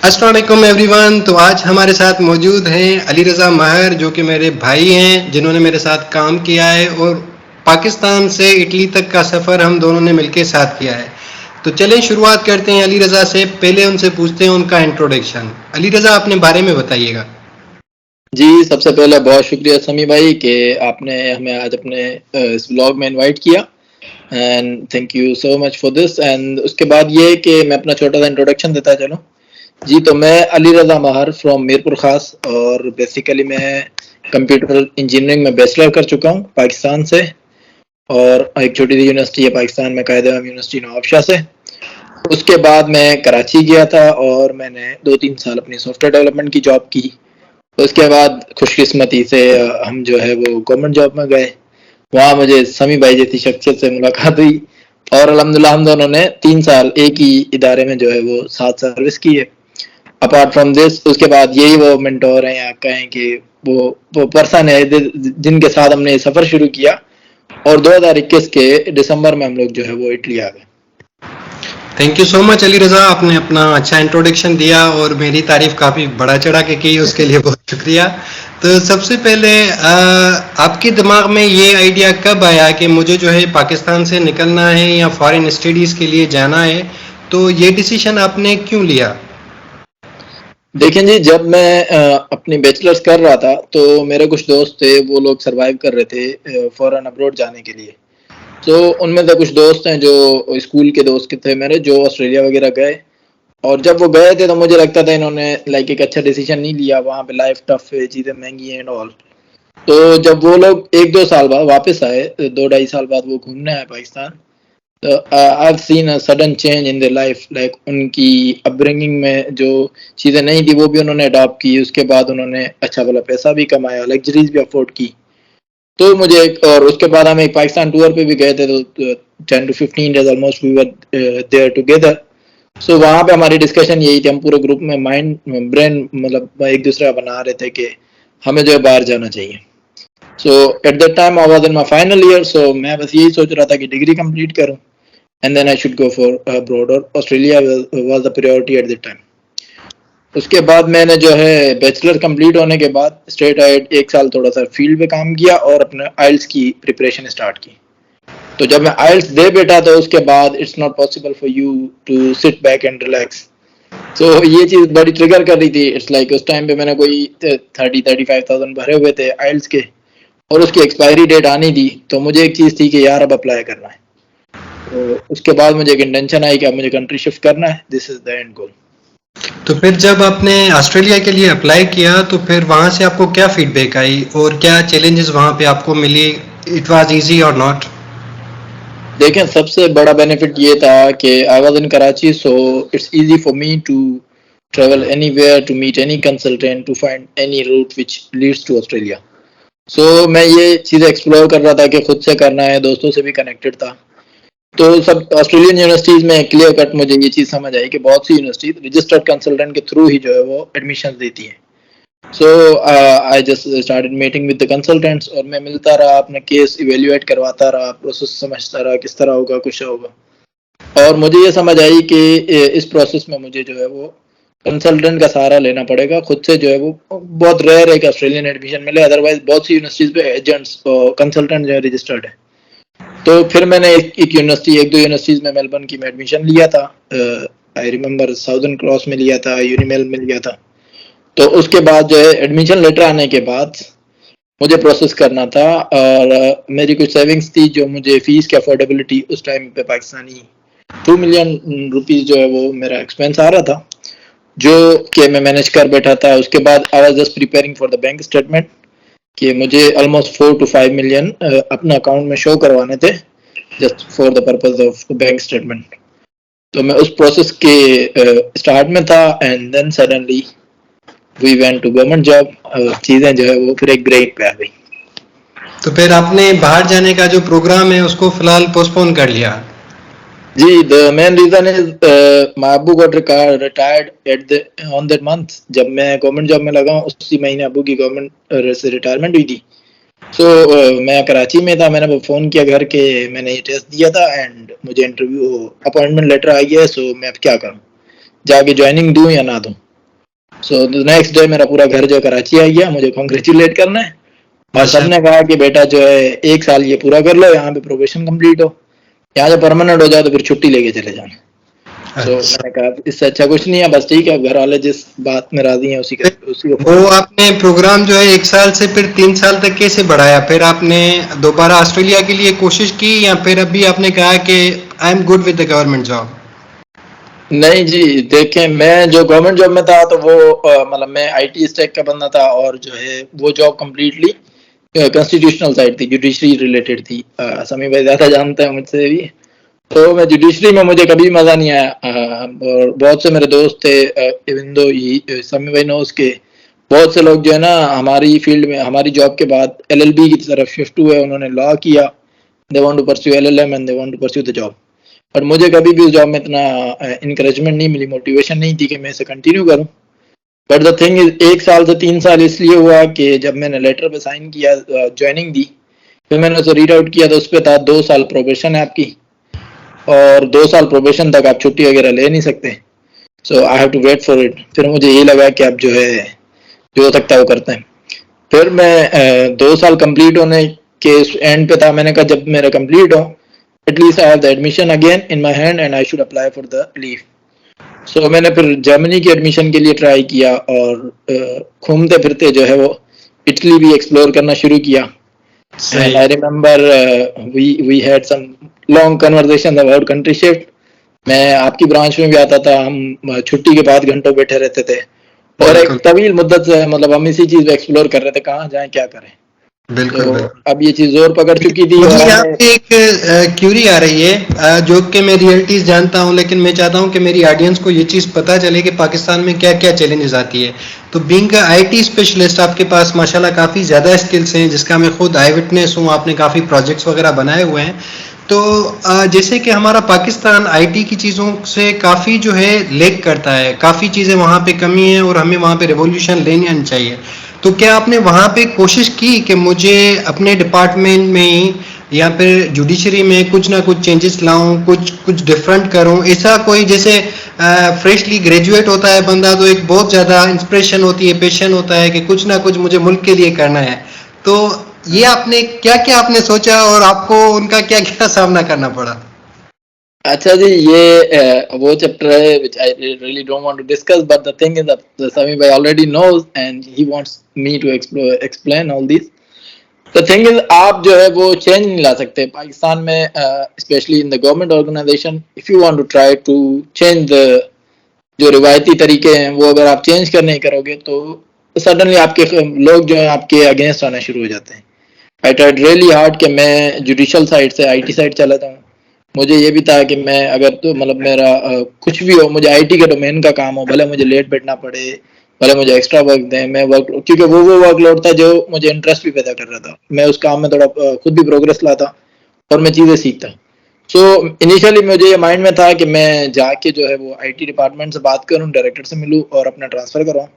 अस्सलाम वालेकुम एवरीवन। तो आज हमारे साथ मौजूद हैं अली रज़ा माहिर, जो कि मेरे भाई हैं, जिन्होंने मेरे साथ काम किया है और पाकिस्तान से इटली तक का सफ़र हम दोनों ने मिलकर साथ किया है। तो चलें शुरुआत करते हैं अली रज़ा से। पहले उनसे पूछते हैं उनका इंट्रोडक्शन। अली रज़ा, अपने बारे में बताइएगा। जी, सबसे पहले बहुत शुक्रिया समी भाई कि आपने हमें आज अपने इस व्लॉग में इनवाइट किया and thank you so much for this. And उसके बाद ये कि मैं अपना छोटा सा इंट्रोडक्शन देता चलूँ। जी, तो मैं अली रज़ा माहिर फ्रॉम मीरपुर ख़ास और बेसिकली मैं कंप्यूटर इंजीनियरिंग में बैचलर कर चुका हूँ पाकिस्तान से, और एक छोटी सी यूनिवर्सिटी है पाकिस्तान में, कायद-ए-आम यूनिवर्सिटी नवाबशाह से। उसके बाद मैं कराची गया था और मैंने 2-3 साल अपनी सॉफ्टवेयर डेवलपमेंट की जॉब की। उसके बाद खुशकिस्मती से हम जो है वो गवर्नमेंट जॉब में गए। वहाँ मुझे समी भाई जैसी शख्सियत से मुलाकात हुई और अल्हम्दुलिल्लाह हम दोनों ने 3 साल एक ही इदारे में जो है वो साथ सर्विस की है। अपार्ट फ्रॉम दिस, उसके बाद यही वो मेंटोर हैं या कहें कि वो पर्सन है जिनके साथ हमने ये सफ़र शुरू किया, और 2021 के दिसंबर में हम लोग जो है वो इटली आ गए। Thank you so much Ali Raza, आपने अपना अच्छा इंट्रोडक्शन दिया और मेरी तारीफ काफ़ी बढ़ा चढ़ा के की, उसके लिए बहुत शुक्रिया। तो सबसे पहले आपके दिमाग में ये आइडिया कब आया कि मुझे जो है पाकिस्तान से निकलना है या फॉरेन स्टडीज़ के लिए जाना है? तो ये डिसीजन आपने क्यों लिया? देखें जी, जब मैं अपनी बैचलर्स कर रहा था तो मेरे कुछ दोस्त थे, वो लोग सर्वाइव कर रहे थे फॉरेन अब्रॉड जाने के लिए। तो उनमें से कुछ दोस्त हैं जो स्कूल के दोस्त थे मेरे, जो ऑस्ट्रेलिया वगैरह गए, और जब वो गए थे तो मुझे लगता था इन्होंने लाइक एक अच्छा डिसीजन नहीं लिया। वहाँ पे लाइफ टफ है, चीज़ें महंगी हैं एंड ऑल। तो जब वो लोग 1-2 साल बाद वापस आए, 2-2.5 साल बाद वो घूमने आए पाकिस्तान, तो I have seen a sudden change in their life. Like उनकी अपब्रिंगिंग में जो चीज़ें नहीं थी वो भी उन्होंने अडॉप्ट की। उसके बाद उन्होंने अच्छा भला पैसा भी कमाया, लग्जरीज भी अफोर्ड की। तो मुझे और उसके बाद हम एक पाकिस्तान टूर पे भी गए थे, तो 10 to 15 days almost we were there together. So वहाँ पे हमारी डिस्कशन यही थी, हम पूरे ग्रुप में माइंड ब्रेन मतलब एक दूसरे का बना रहे थे कि हमें जो है बाहर जाना चाहिए। So at that time I was in my final year, so मैं बस यही सोच रहा था कि डिग्री कंप्लीट करूं and then I should go for abroad, और Australia was the priority at that time. उसके बाद मैंने जो है बैचलर कंप्लीट होने के बाद स्ट्रेट आइट 1 साल थोड़ा सा फील्ड पे काम किया और अपने आइल्स की प्रिपरेशन स्टार्ट की। तो जब मैं आइल्स दे बैठा तो उसके बाद it's not possible for you to sit back and relax. तो ये चीज़ बड़ी ट्रिगर कर रही थी। इट्स लाइक उस टाइम पे मैंने कोई 30-35,000 भरे हुए थे आइल्स के, और उसकी एक्सपायरी डेट आनी थी। तो मुझे एक चीज़ थी कि यार अब अप्लाई करना है। तो उसके बाद मुझे एक इंटेंशन आई कि अब मुझे कंट्री शिफ्ट करना है, दिस इज द एंड गोल। तो फिर जब आपने ऑस्ट्रेलिया के लिए अप्लाई किया तो फिर वहाँ से आपको क्या फीडबैक आई और क्या चैलेंजेस वहाँ पे आपको मिली? इट वाज इजी और नॉट? देखें, सबसे बड़ा बेनिफिट ये था कि I was in Karachi, so it's easy for me to travel anywhere, to meet any consultant, to find any route which leads to Australia. So मैं ये चीज़ें एक्सप्लोर कर रहा था कि खुद से करना है, दोस्तों से भी कनेक्टेड था। तो सब ऑस्ट्रेलियन यूनिवर्सिटीज़ में क्लियर कट मुझे ये चीज़ समझ आई कि बहुत सी यूनिवर्सिटीज़ रजिस्टर्ड कंसल्टेंट के थ्रू ही जो है वो एडमिशन देती हैं। So I just started meeting with the consultants, और मैं मिलता रहा, अपना केस इवेल्युएट करवाता रहा, प्रोसेस समझता रहा किस तरह होगा, कुछ होगा। और मुझे ये समझ आई कि इस प्रोसेस में मुझे जो है वो कंसल्टेंट का सहारा लेना पड़ेगा। खुद से जो है वो बहुत रेयर है कि ऑस्ट्रेलियन एडमिशन मिले, अदरवाइज बहुत सी यूनिवर्सिटीज़ पे एजेंट्स कंसल्टेंट जो है रजिस्टर्ड है। तो फिर मैंने एक यूनिवर्सिटी, 1-2 यूनिवर्सिटीज़ में मेलबर्न की में एडमिशन लिया था। आई रिमेंबर साउदर्न क्रॉस में लिया था, यूनिमेल में लिया था। तो उसके बाद जो है एडमिशन लेटर आने के बाद मुझे प्रोसेस करना था, और मेरी कुछ सेविंग्स थी जो मुझे फीस की अफोर्डेबिलिटी उस टाइम पे पाकिस्तानी 2 मिलियन रुपीज़ जो है वो मेरा एक्सपेंस आ रहा था, जो कि मैं मैनेज कर बैठा था। उसके बाद I was just preparing for the bank statement कि मुझे ऑलमोस्ट 4 to 5 मिलियन अपने अकाउंट में शो करवाने थे, just for the purpose of bank statement. तो मैं उस प्रोसेस के स्टार्ट में था, and then suddenly we went to government job. चीज़ें जो है वो फिर एक ब्रेक पे आ गई। तो फिर आपने बाहर जाने का जो प्रोग्राम है उसको फिलहाल पोस्टपोन कर लिया? जी, the main reason is my अब्बू got retired at the on that month. जब मैं गवर्नमेंट जॉब में लगा हूँ उसी महीने अब्बू की गवर्नमेंट से रिटायरमेंट हुई थी। सो मैं कराची में था, मैंने फ़ोन किया घर के, मैंने ये टेस्ट दिया था एंड मुझे इंटरव्यू अपॉइंटमेंट लेटर आ गया है। सो मैं अब क्या करूँ, जाके ज्वाइनिंग दूँ या ना दूँ? सो द नेक्स्ट डे मेरा पूरा घर जो कराची आ गया, मुझे कॉन्ग्रेचुलेट करना है, और माशाल्लाह। सबने कहा कि बेटा जो है 1 साल ये पूरा कर लो, यहाँ पे प्रोबेशन कंप्लीट हो, यहाँ से परमानेंट हो जाए तो फिर छुट्टी लेके चले जाना। सो अच्छा, मैंने कहा इससे अच्छा कुछ नहीं है, बस ठीक है, घर वाले जिस बात में राजी हैं उसी को वो फॉलो। आपने प्रोग्राम जो है 1 साल से फिर 3 साल तक कैसे बढ़ाया? फिर आपने दोबारा ऑस्ट्रेलिया के लिए कोशिश की या फिर अभी आपने कहा कि I am good with the government job? नहीं जी, देखें मैं जो गवर्नमेंट जॉब में था तो वो मतलब मैं आईटी स्टैक का बंदा था, और जो है वो जॉब कम्प्लीटली कॉन्स्टिट्यूशनल साइड थी, जुडिशरी रिलेटेड थी। समी भाई ज़्यादा जानते हैं मुझसे भी। तो मैं जुडिशरी में मुझे कभी मज़ा नहीं आया, और बहुत से मेरे दोस्त थे, इवन दो समी भाई नोस के बहुत से लोग जो है ना हमारी फील्ड में हमारी जॉब के बाद एलएलबी की तरफ शिफ्ट हुए, उन्होंने लॉ किया, they want to pursue LLM and they want to pursue the job. पर मुझे कभी भी उस जॉब में इतना इंकरेजमेंट नहीं मिली, मोटिवेशन नहीं थी कि मैं इसे कंटिन्यू करूं। बट द थिंग इज 1 साल से 3 साल इसलिए हुआ कि जब मैंने लेटर पे साइन किया, ज्वाइनिंग दी, फिर मैंने उसे रीड आउट किया तो उस पर था 2 साल प्रोबेशन है आपकी, और 2 साल प्रोबेशन तक आप छुट्टी वगैरह ले नहीं सकते। So I have to wait for it. फिर मुझे ये लगा कि अब जो है जो हो सकता है वो करते हैं। फिर मैं 2 साल कंप्लीट होने के एंड पे था, मैंने कहा जब मेरा कंप्लीट हो at least I have the admission again in my hand and I should apply for the leave. So मैंने फिर जर्मनी की एडमिशन के लिए ट्राई किया, और घूमते फिरते जो है वो इटली भी एक्सप्लोर करना शुरू किया। एंड सही। I remember we had some long conversation about country shift. मैं आपकी ब्रांच में भी आता था, हम छुट्टी के बाद घंटों बैठे रहते थे, और एक बिल्कुल, तवील मुद्दत से मतलब हम इसी चीज को एक्सप्लोर कर रहे थे, कहाँ जाएं क्या करें। तो बिल्कुल, बिल्कुल। अब ये चीज जोर पकड़ चुकी थी, मुझे और यहाँ हमने पे एक क्यूरी आ रही है, जो कि मैं रियलिटीज जानता हूँ, लेकिन मैं चाहता हूँ कि मेरी ऑडियंस को ये चीज़ पता चले कि पाकिस्तान में क्या क्या चैलेंजेस आती है। तो बीइंग अ आईटी स्पेशलिस्ट आपके पास माशाल्लाह काफ़ी ज़्यादा स्किल्स हैं, जिसका मैं खुद आई विटनेस हूँ, आपने काफ़ी प्रोजेक्ट्स वगैरह बनाए हुए हैं। तो जैसे कि हमारा पाकिस्तान आईटी की चीज़ों से काफ़ी जो है लेग करता है, काफ़ी चीज़ें वहाँ पे कमी है और हमें वहाँ पे रेवोल्यूशन लेनी आनी चाहिए। तो क्या आपने वहाँ पे कोशिश की कि मुझे अपने डिपार्टमेंट में ही या फिर जुडिशरी में कुछ ना कुछ चेंजेस लाऊं, कुछ कुछ डिफरेंट करूं? ऐसा कोई जैसे फ्रेशली ग्रेजुएट होता है बंदा तो एक बहुत ज़्यादा इंस्पिरेशन होती है, पैशन होता है कि कुछ ना कुछ मुझे मुल्क के लिए करना है। तो ये आपने क्या क्या आपने सोचा और आपको उनका क्या क्या सामना करना पड़ा? अच्छा जी, ये वो चैप्टर है which I really don't want to discuss, but the thing is that Sami bhai already knows and he wants me to explain all this. The thing is आप जो है वो चेंज नहीं ला सकते पाकिस्तान में, specially in the government organisation. If you want to try to change the जो रिवायती तरीके हैं वो अगर आप चेंज करने ही करोगे तो सडनली आपके लोग जो है आपके अगेंस्ट आना शुरू हो जाते हैं। आई ट्राइड रियली हार्ड कि मैं जुडिशल साइड से आईटी साइड चला जाऊँ। मुझे ये भी था कि मैं अगर तो मतलब मेरा कुछ भी हो, मुझे आईटी के डोमेन का काम हो, भले मुझे लेट बैठना पड़े, भले मुझे एक्स्ट्रा वर्क दें, मैं वर्क, क्योंकि वो वर्कलोड था जो मुझे इंटरेस्ट भी पैदा कर रहा था, मैं उस काम में थोड़ा खुद भी प्रोग्रेस लाता और मैं चीज़ें सीखता। सो इनिशियली मुझे ये माइंड में था कि मैं जाके जो है वो आईटी डिपार्टमेंट से बात करूं, डायरेक्टर से मिलूं और अपना ट्रांसफ़र करवाऊं।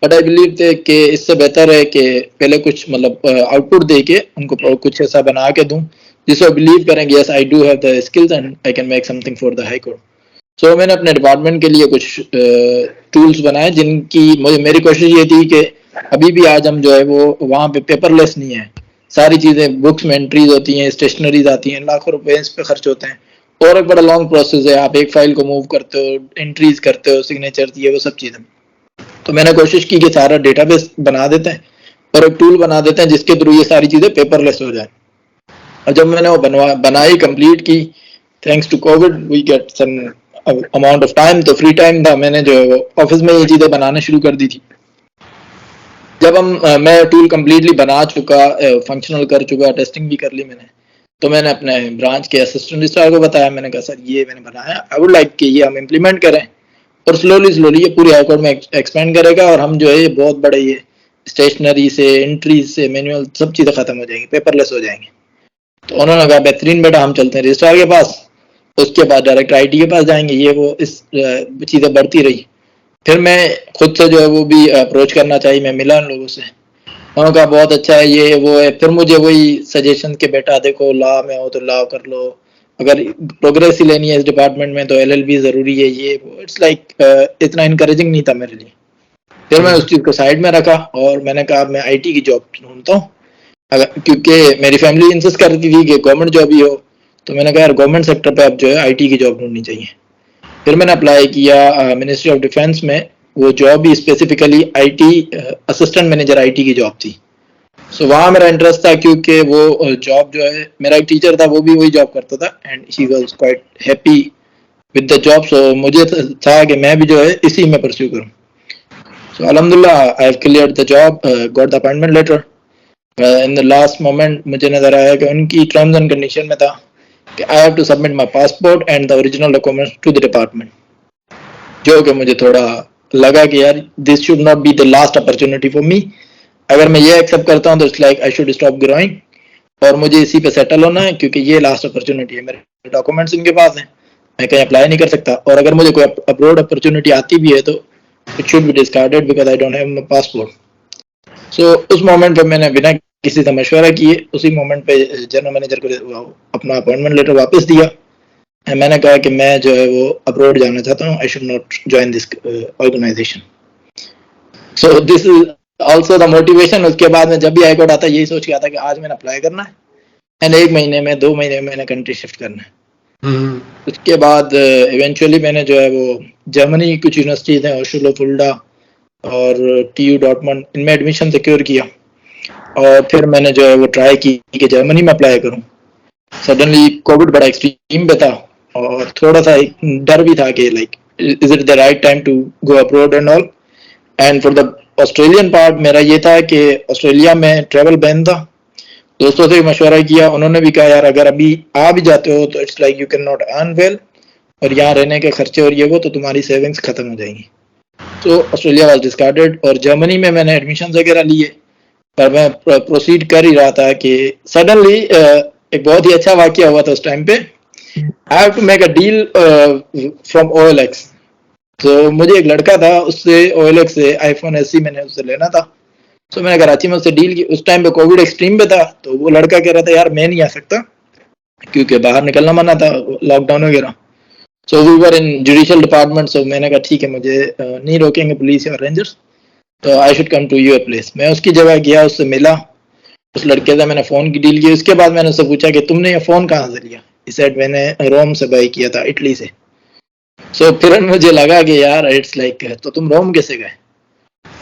बट आई बिलीव थे कि इससे बेहतर है कि पहले कुछ मतलब आउटपुट दे के उनको कुछ ऐसा बना के दूं जिससे वो बिलीव करें कि yes I do have the skills and I can make something for the high court. So मैंने अपने डिपार्टमेंट के लिए कुछ टूल्स बनाए जिनकी मुझे मेरी कोशिश ये थी कि अभी भी आज हम जो है वो वहाँ पे पेपरलेस नहीं है। सारी चीज़ें बुक्स में एंट्रीज होती हैं, स्टेशनरीज आती हैं, लाखों रुपए इस पे खर्च होते हैं, और एक बड़ा लॉन्ग प्रोसेस है, आप एक फाइल को मूव करते हो, एंट्रीज करते हो, सिग्नेचर ये वो सब चीज़ें। तो मैंने कोशिश की कि सारा डेटाबेस बना देते हैं और एक टूल बना देते हैं जिसके थ्रू ये सारी चीज़ें पेपरलेस हो जाए। और जब मैंने वो बनाई कंप्लीट की, thanks to Covid we get some amount of time, तो फ्री टाइम था, मैंने जो ऑफिस में ये चीज़ें बनाना शुरू कर दी थी। जब मैं टूल कम्प्लीटली बना चुका, फंक्शनल कर चुका, टेस्टिंग भी कर ली मैंने, तो मैंने अपने ब्रांच के असिस्टेंट रजिस्ट्रार को बताया। मैंने कहा सर ये मैंने बनाया, आई वुड लाइक कि ये हम इम्प्लीमेंट करें और स्लोली स्लोली ये पूरी हाई कोर्ट में एक्सपेंड करेगा, और हम जो है ये बहुत बड़े ये स्टेशनरी से, एंट्री से, मैनुअल सब चीज़ें खत्म हो जाएंगी, पेपरलेस हो जाएंगे। तो उन्होंने कहा बेहतरीन बेटा, हम चलते हैं रजिस्ट्रार के पास, उसके बाद डायरेक्ट आईटी के पास जाएंगे। ये वो इस चीज़ें बढ़ती रही। फिर मैं खुद से जो है वो भी अप्रोच करना चाहिए, मैं मिला उन लोगों से, उन्होंने कहा बहुत अच्छा है, ये वो है। फिर मुझे वही सजेशन के बेटा देखो लॉ में हो तो लॉ कर लो, अगर प्रोग्रेस ही लेनी है इस डिपार्टमेंट में तो एलएलबी जरूरी है, ये वो। इट्स लाइक इतना इनकरेजिंग नहीं था मेरे लिए। फिर मैं उस चीज़ को साइड में रखा और मैंने कहा मैं आईटी की जॉब ढूंढता हूँ, क्योंकि मेरी फैमिली इंसिस्ट कर रही थी कि गवर्नमेंट जॉब ही हो। तो मैंने कहा यार गवर्नमेंट सेक्टर पे अब जो है आईटी की जॉब ढूंढनी चाहिए। फिर मैंने अप्लाई किया मिनिस्ट्री ऑफ डिफेंस में। वो जॉब भी specifically IT assistant manager IT की जॉब थी। सो वहाँ मेरा इंटरेस्ट था, क्योंकि वो जॉब जो है, मेरा एक टीचर था वो भी वही जॉब करता था and he was quite happy with the job. So मुझे था कि मैं भी जो है इसी में परस्यू करूँ। सो अल्हम्दुलिल्लाह I have cleared the job, got the appointment letter. In the last moment मुझे नजर आया कि उनकी टर्म्स एंड कंडीशन में था कि I have to submit my passport and the original documents to the department, जो कि मुझे थोड़ा लगा कि यार this should not be the last opportunity for me. अगर मैं ये एक्सेप्ट करता हूँ तो it's like I should stop growing और मुझे इसी पे सेटल होना है, क्योंकि ये लास्ट अपॉर्चुनिटी है। मेरे डॉक्यूमेंट्स इनके पास हैं, मैं कहीं अप्लाई नहीं कर सकता, और अगर मुझे कोई अब्रॉड अपॉर्चुनिटी आती भी है तो it should be discarded because I don't have my passport. So उस मोमेंट पे मैंने बिना किसी से मशवरा किए उसी मोमेंट पे जनरल मैनेजर को अपना अपॉइंटमेंट लेटर वापस दिया। मैंने कहा कि मैं जो है वो अब्रॉड जाना चाहता हूँ, I should not join this organisation. So this is also the motivation. उसके बाद में जब भी हाई कोर्ट आता यही सोच के आता कि आज मैंने अप्लाई करना है एंड 1 महीने में 2 महीने में मैंने कंट्री शिफ्ट करना है। उसके बाद इवेंचुअली मैंने जो है वो जर्मनी की कुछ यूनिवर्सिटीज हैं, ओशुलो, फुल्डा और टीयू डॉर्टमंड, इनमें एडमिशन सिक्योर किया और फिर मैंने जो है वो ट्राई की कि जर्मनी में अप्लाई करूं। सडनली कोविड बड़ा एक्सट्रीम पे था और थोड़ा सा डर भी था कि like is it the right time to go abroad and all. And for the Australian part मेरा ये था कि ऑस्ट्रेलिया में ट्रैवल बैन था। दोस्तों से मशवरा किया, उन्होंने भी कहा यार अगर अभी आ भी जाते हो तो it's like you can not earn well, और यहाँ रहने के खर्चे और ये वो तो तुम्हारी सेविंग्स खत्म हो जाएंगी। तो ऑस्ट्रेलिया वाज डिस्कार्डेड और जर्मनी में मैंने एडमिशन वगैरह लिए और मैं प्रोसीड कर ही रहा था कि सडनली एक बहुत ही अच्छा वाकया हुआ था उस टाइम पे। I have to make a deal from OLX। तो मुझे एक लड़का था, उससे OLX से iPhone SE मैंने उससे लेना था। तो मैंने कराची में उससे डील की। उस टाइम पे कोविड एक्सट्रीम पे था, तो वो लड़का कह रहा था यार मैं नहीं आ सकता क्योंकि बाहर निकलना मना था, लॉकडाउन वगैरह। So we were in judicial department. So मैंने कहा ठीक है, मुझे नहीं रोकेंगे पुलिस या रेंजर्स, तो I should come to your place. मैं उसकी जगह गया, उससे मिला, उस लड़के से मैंने फ़ोन की डील की। उसके बाद मैंने उससे पूछा कि तुमने ये फ़ोन कहाँ से लिया? ही सेड मैंने रोम से बाई किया था, इटली से। सो फिर मुझे लगा कि यार इट्स लाइक तो तुम रोम कैसे गए?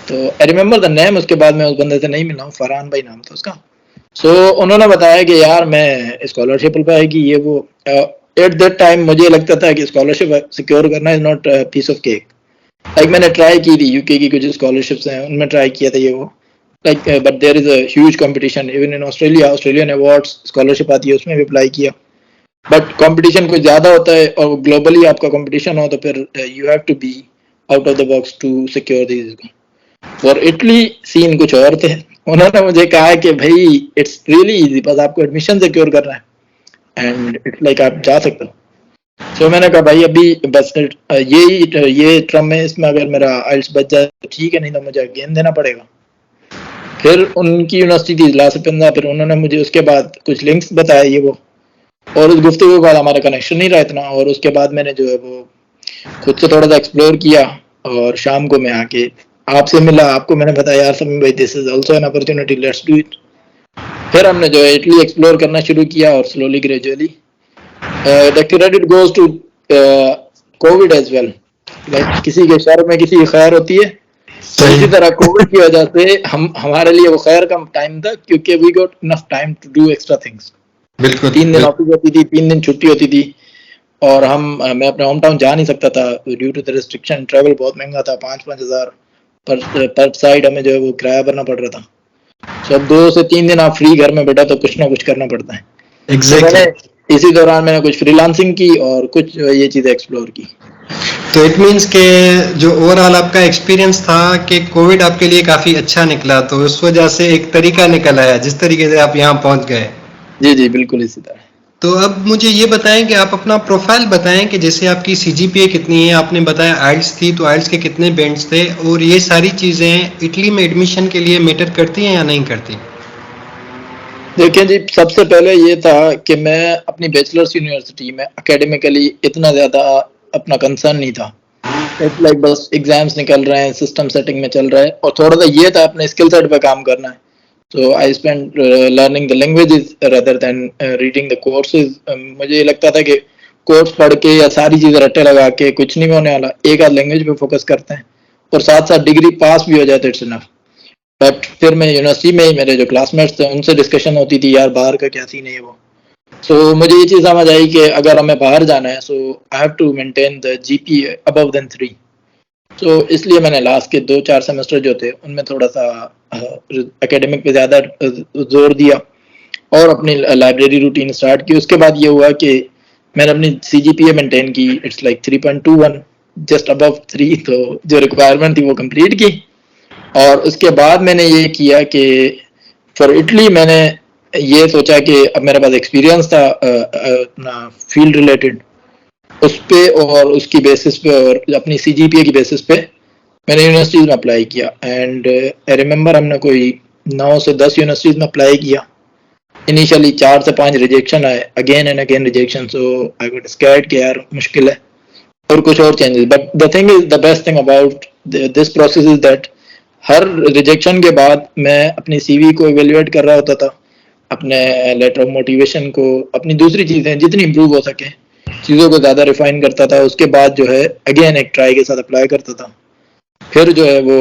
तो आई रिमेम्बर द नेम। उसके बाद मैं उस बंदे से नहीं मिला हूँ, फरहान भाई नाम था उसका। सो उन्होंने बताया कि यार मैं स्कॉलरशिप पाएगी ये वो। एट दैट टाइम मुझे लगता था कि स्कॉलरशिप सिक्योर करना is not piece of cake. Like मैंने ट्राई की थी, यूके की कुछ स्कॉलरशिप्स हैं उनमें ट्राई किया था ये वो, like but there is a huge competition even in Australia. Australian awards scholarship आती है, उसमें भी अप्लाई किया, बट कंपटीशन कुछ ज़्यादा होता है और ग्लोबली आपका कंपटीशन हो तो फिर you have to be out of the box to secure this. For Italy scene कुछ और थे। उन्होंने मुझे कहा कि भाई इट्स रियली इजी, बस आपको एडमिशन सिक्योर करना है एंड इट्स लाइक आप जा सकते हो। तो मैंने कहा भाई अभी बस ये ट्रम है, इसमें अगर मेरा आइल्स बच जाए तो ठीक है, नहीं तो मुझे अगेन देना पड़ेगा। फिर उनकी यूनिवर्सिटी थी लासपेंजा। फिर उन्होंने मुझे उसके बाद कुछ लिंक्स बताए ये वो, और उस गुफ्तगू के बाद हमारा कनेक्शन नहीं रहा इतना, और उसके बाद मैंने जो है वो खुद से थोड़ा सा एक्सप्लोर किया और शाम को मैं आके आपसे मिला। आपको मैंने बताया यार समीम भाई this is also an opportunity, let's do it. फिर हमने जो है इटली एक्सप्लोर करना शुरू किया और slowly gradually the credit goes to COVID as well. Like किसी के शर में किसी की खैर होती है, तो इसी तरह कोविड की वजह से हमारे लिए वो खैर का टाइम था, क्योंकि we got enough time to do extra things. बिल्कुल 3 दिन ऑफिस होती थी, 3 दिन छुट्टी होती थी, और मैं अपने होम टाउन जा नहीं सकता था due to the restriction. Travel बहुत महंगा था, 5-5 हज़ार पर साइड हमें जो है वो किराया भरना पड़ रहा था। तो अब 2 से 3 दिन आप फ्री घर में बैठा तो कुछ ना कुछ करना पड़ता है। एग्जैक्टली। इसी दौरान मैंने कुछ फ्रीलांसिंग की और कुछ ये चीज़ें एक्सप्लोर की। तो इट मीन्स के जो ओवरऑल आपका एक्सपीरियंस था कि कोविड आपके लिए काफ़ी अच्छा निकला, तो उस वजह से एक तरीका निकल आया जिस तरीके से आप यहाँ पहुँच गए। जी जी बिल्कुल इसी तरह। तो अब मुझे ये बताएं कि आप अपना प्रोफाइल बताएं कि जैसे आपकी CGPA कितनी है, आपने बताया आइल्स थी, तो आइल्स के कितने बैंड्स थे, और ये सारी चीज़ें इटली में एडमिशन के लिए मैटर करती हैं या नहीं करती? देखिए जी, सबसे पहले ये था कि मैं अपनी बैचलर्स यूनिवर्सिटी में एकेडमिकली इतना ज़्यादा अपना कंसर्न नहीं था। इट्स लाइक बस एग्जाम्स निकल रहे हैं, सिस्टम सेटिंग में चल रहा है, और थोड़ा सा ये था अपने स्किल सेट पे काम करना है. So I spend learning the languages rather than reading the courses. मुझे ये लगता था कि कोर्स पढ़ के या सारी चीजें रट्टे लगा के कुछ नहीं होने वाला, एक आध लैंग्वेज पे फोकस करते हैं और साथ साथ डिग्री पास भी हो जाए तो इट्स इनफ. बट फिर मैं यूनिवर्सिटी में ही मेरे जो क्लासमेट्स थे उनसे डिस्कशन होती थी, यार बाहर का क्या सीन है वो. सो मुझे ये चीज़ समझ आई कि अगर हमें बाहर जाना है, so I have to maintain the GPA above than 3. So इसलिए मैंने लास्ट के 2-4 सेमेस्टर जो थे उनमें थोड़ा सा एकेडमिक पे ज़्यादा जोर दिया और अपनी लाइब्रेरी रूटीन स्टार्ट की. उसके बाद ये हुआ कि मैंने अपनी सीजीपीए मेंटेन की, इट्स लाइक 3.21, जस्ट अबव 3. तो जो रिक्वायरमेंट थी वो कंप्लीट की. और उसके बाद मैंने ये किया कि फॉर इटली मैंने ये सोचा कि अब मेरे पास एक्सपीरियंस था अपना फील्ड रिलेटेड, उस पे और उसकी बेसिस पे और अपनी सीजीपीए की बेसिस पे मैंने यूनिवर्सिटीज़ में अप्लाई किया. एंड आई रिमेंबर हमने कोई 9 से 10 यूनिवर्सिटीज़ में अप्लाई किया. इनिशियली 4 से 5 रिजेक्शन आए, again and again rejection. So I got scared कि यार मुश्किल है और कुछ और changes. But the thing is, the best thing about this process is that her rejection के बाद मैं अपनी सीवी को इवेल्युएट कर रहा होता था, अपने लेटर ऑफ मोटिवेशन को, अपनी दूसरी चीज़ें जितनी इम्प्रूव हो सके चीज़ों को ज़्यादा रिफाइन करता था. उसके बाद जो है अगेन एक ट्राई के साथ अप्लाई करता था. फिर जो है वो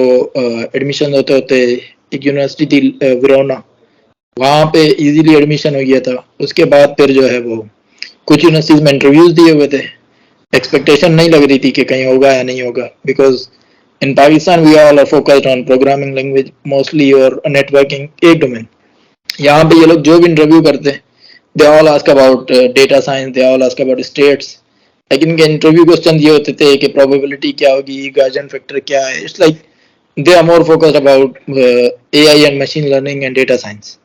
एडमिशन होते होते एक यूनिवर्सिटी थी विरोना, वहाँ पे इजीली एडमिशन हो गया था. उसके बाद फिर जो है वो कुछ यूनिवर्सिटीज़ में इंटरव्यूज़ दिए हुए थे. एक्सपेक्टेशन नहीं लग रही थी कि कहीं होगा या नहीं होगा, because in Pakistan we all are focused on programming language mostly or networking, एक डोमेन. यहाँ पे ये लोग जो भी इंटरव्यू करते हैं they all ask about data science, they all ask about states. लेकिन इनके इंटरव्यू क्वेश्चन ये होते थे कि प्रोबेबिलिटी क्या होगी, गार्जियन फैक्टर क्या है. It's like they are more focused about AI and machine learning and data science.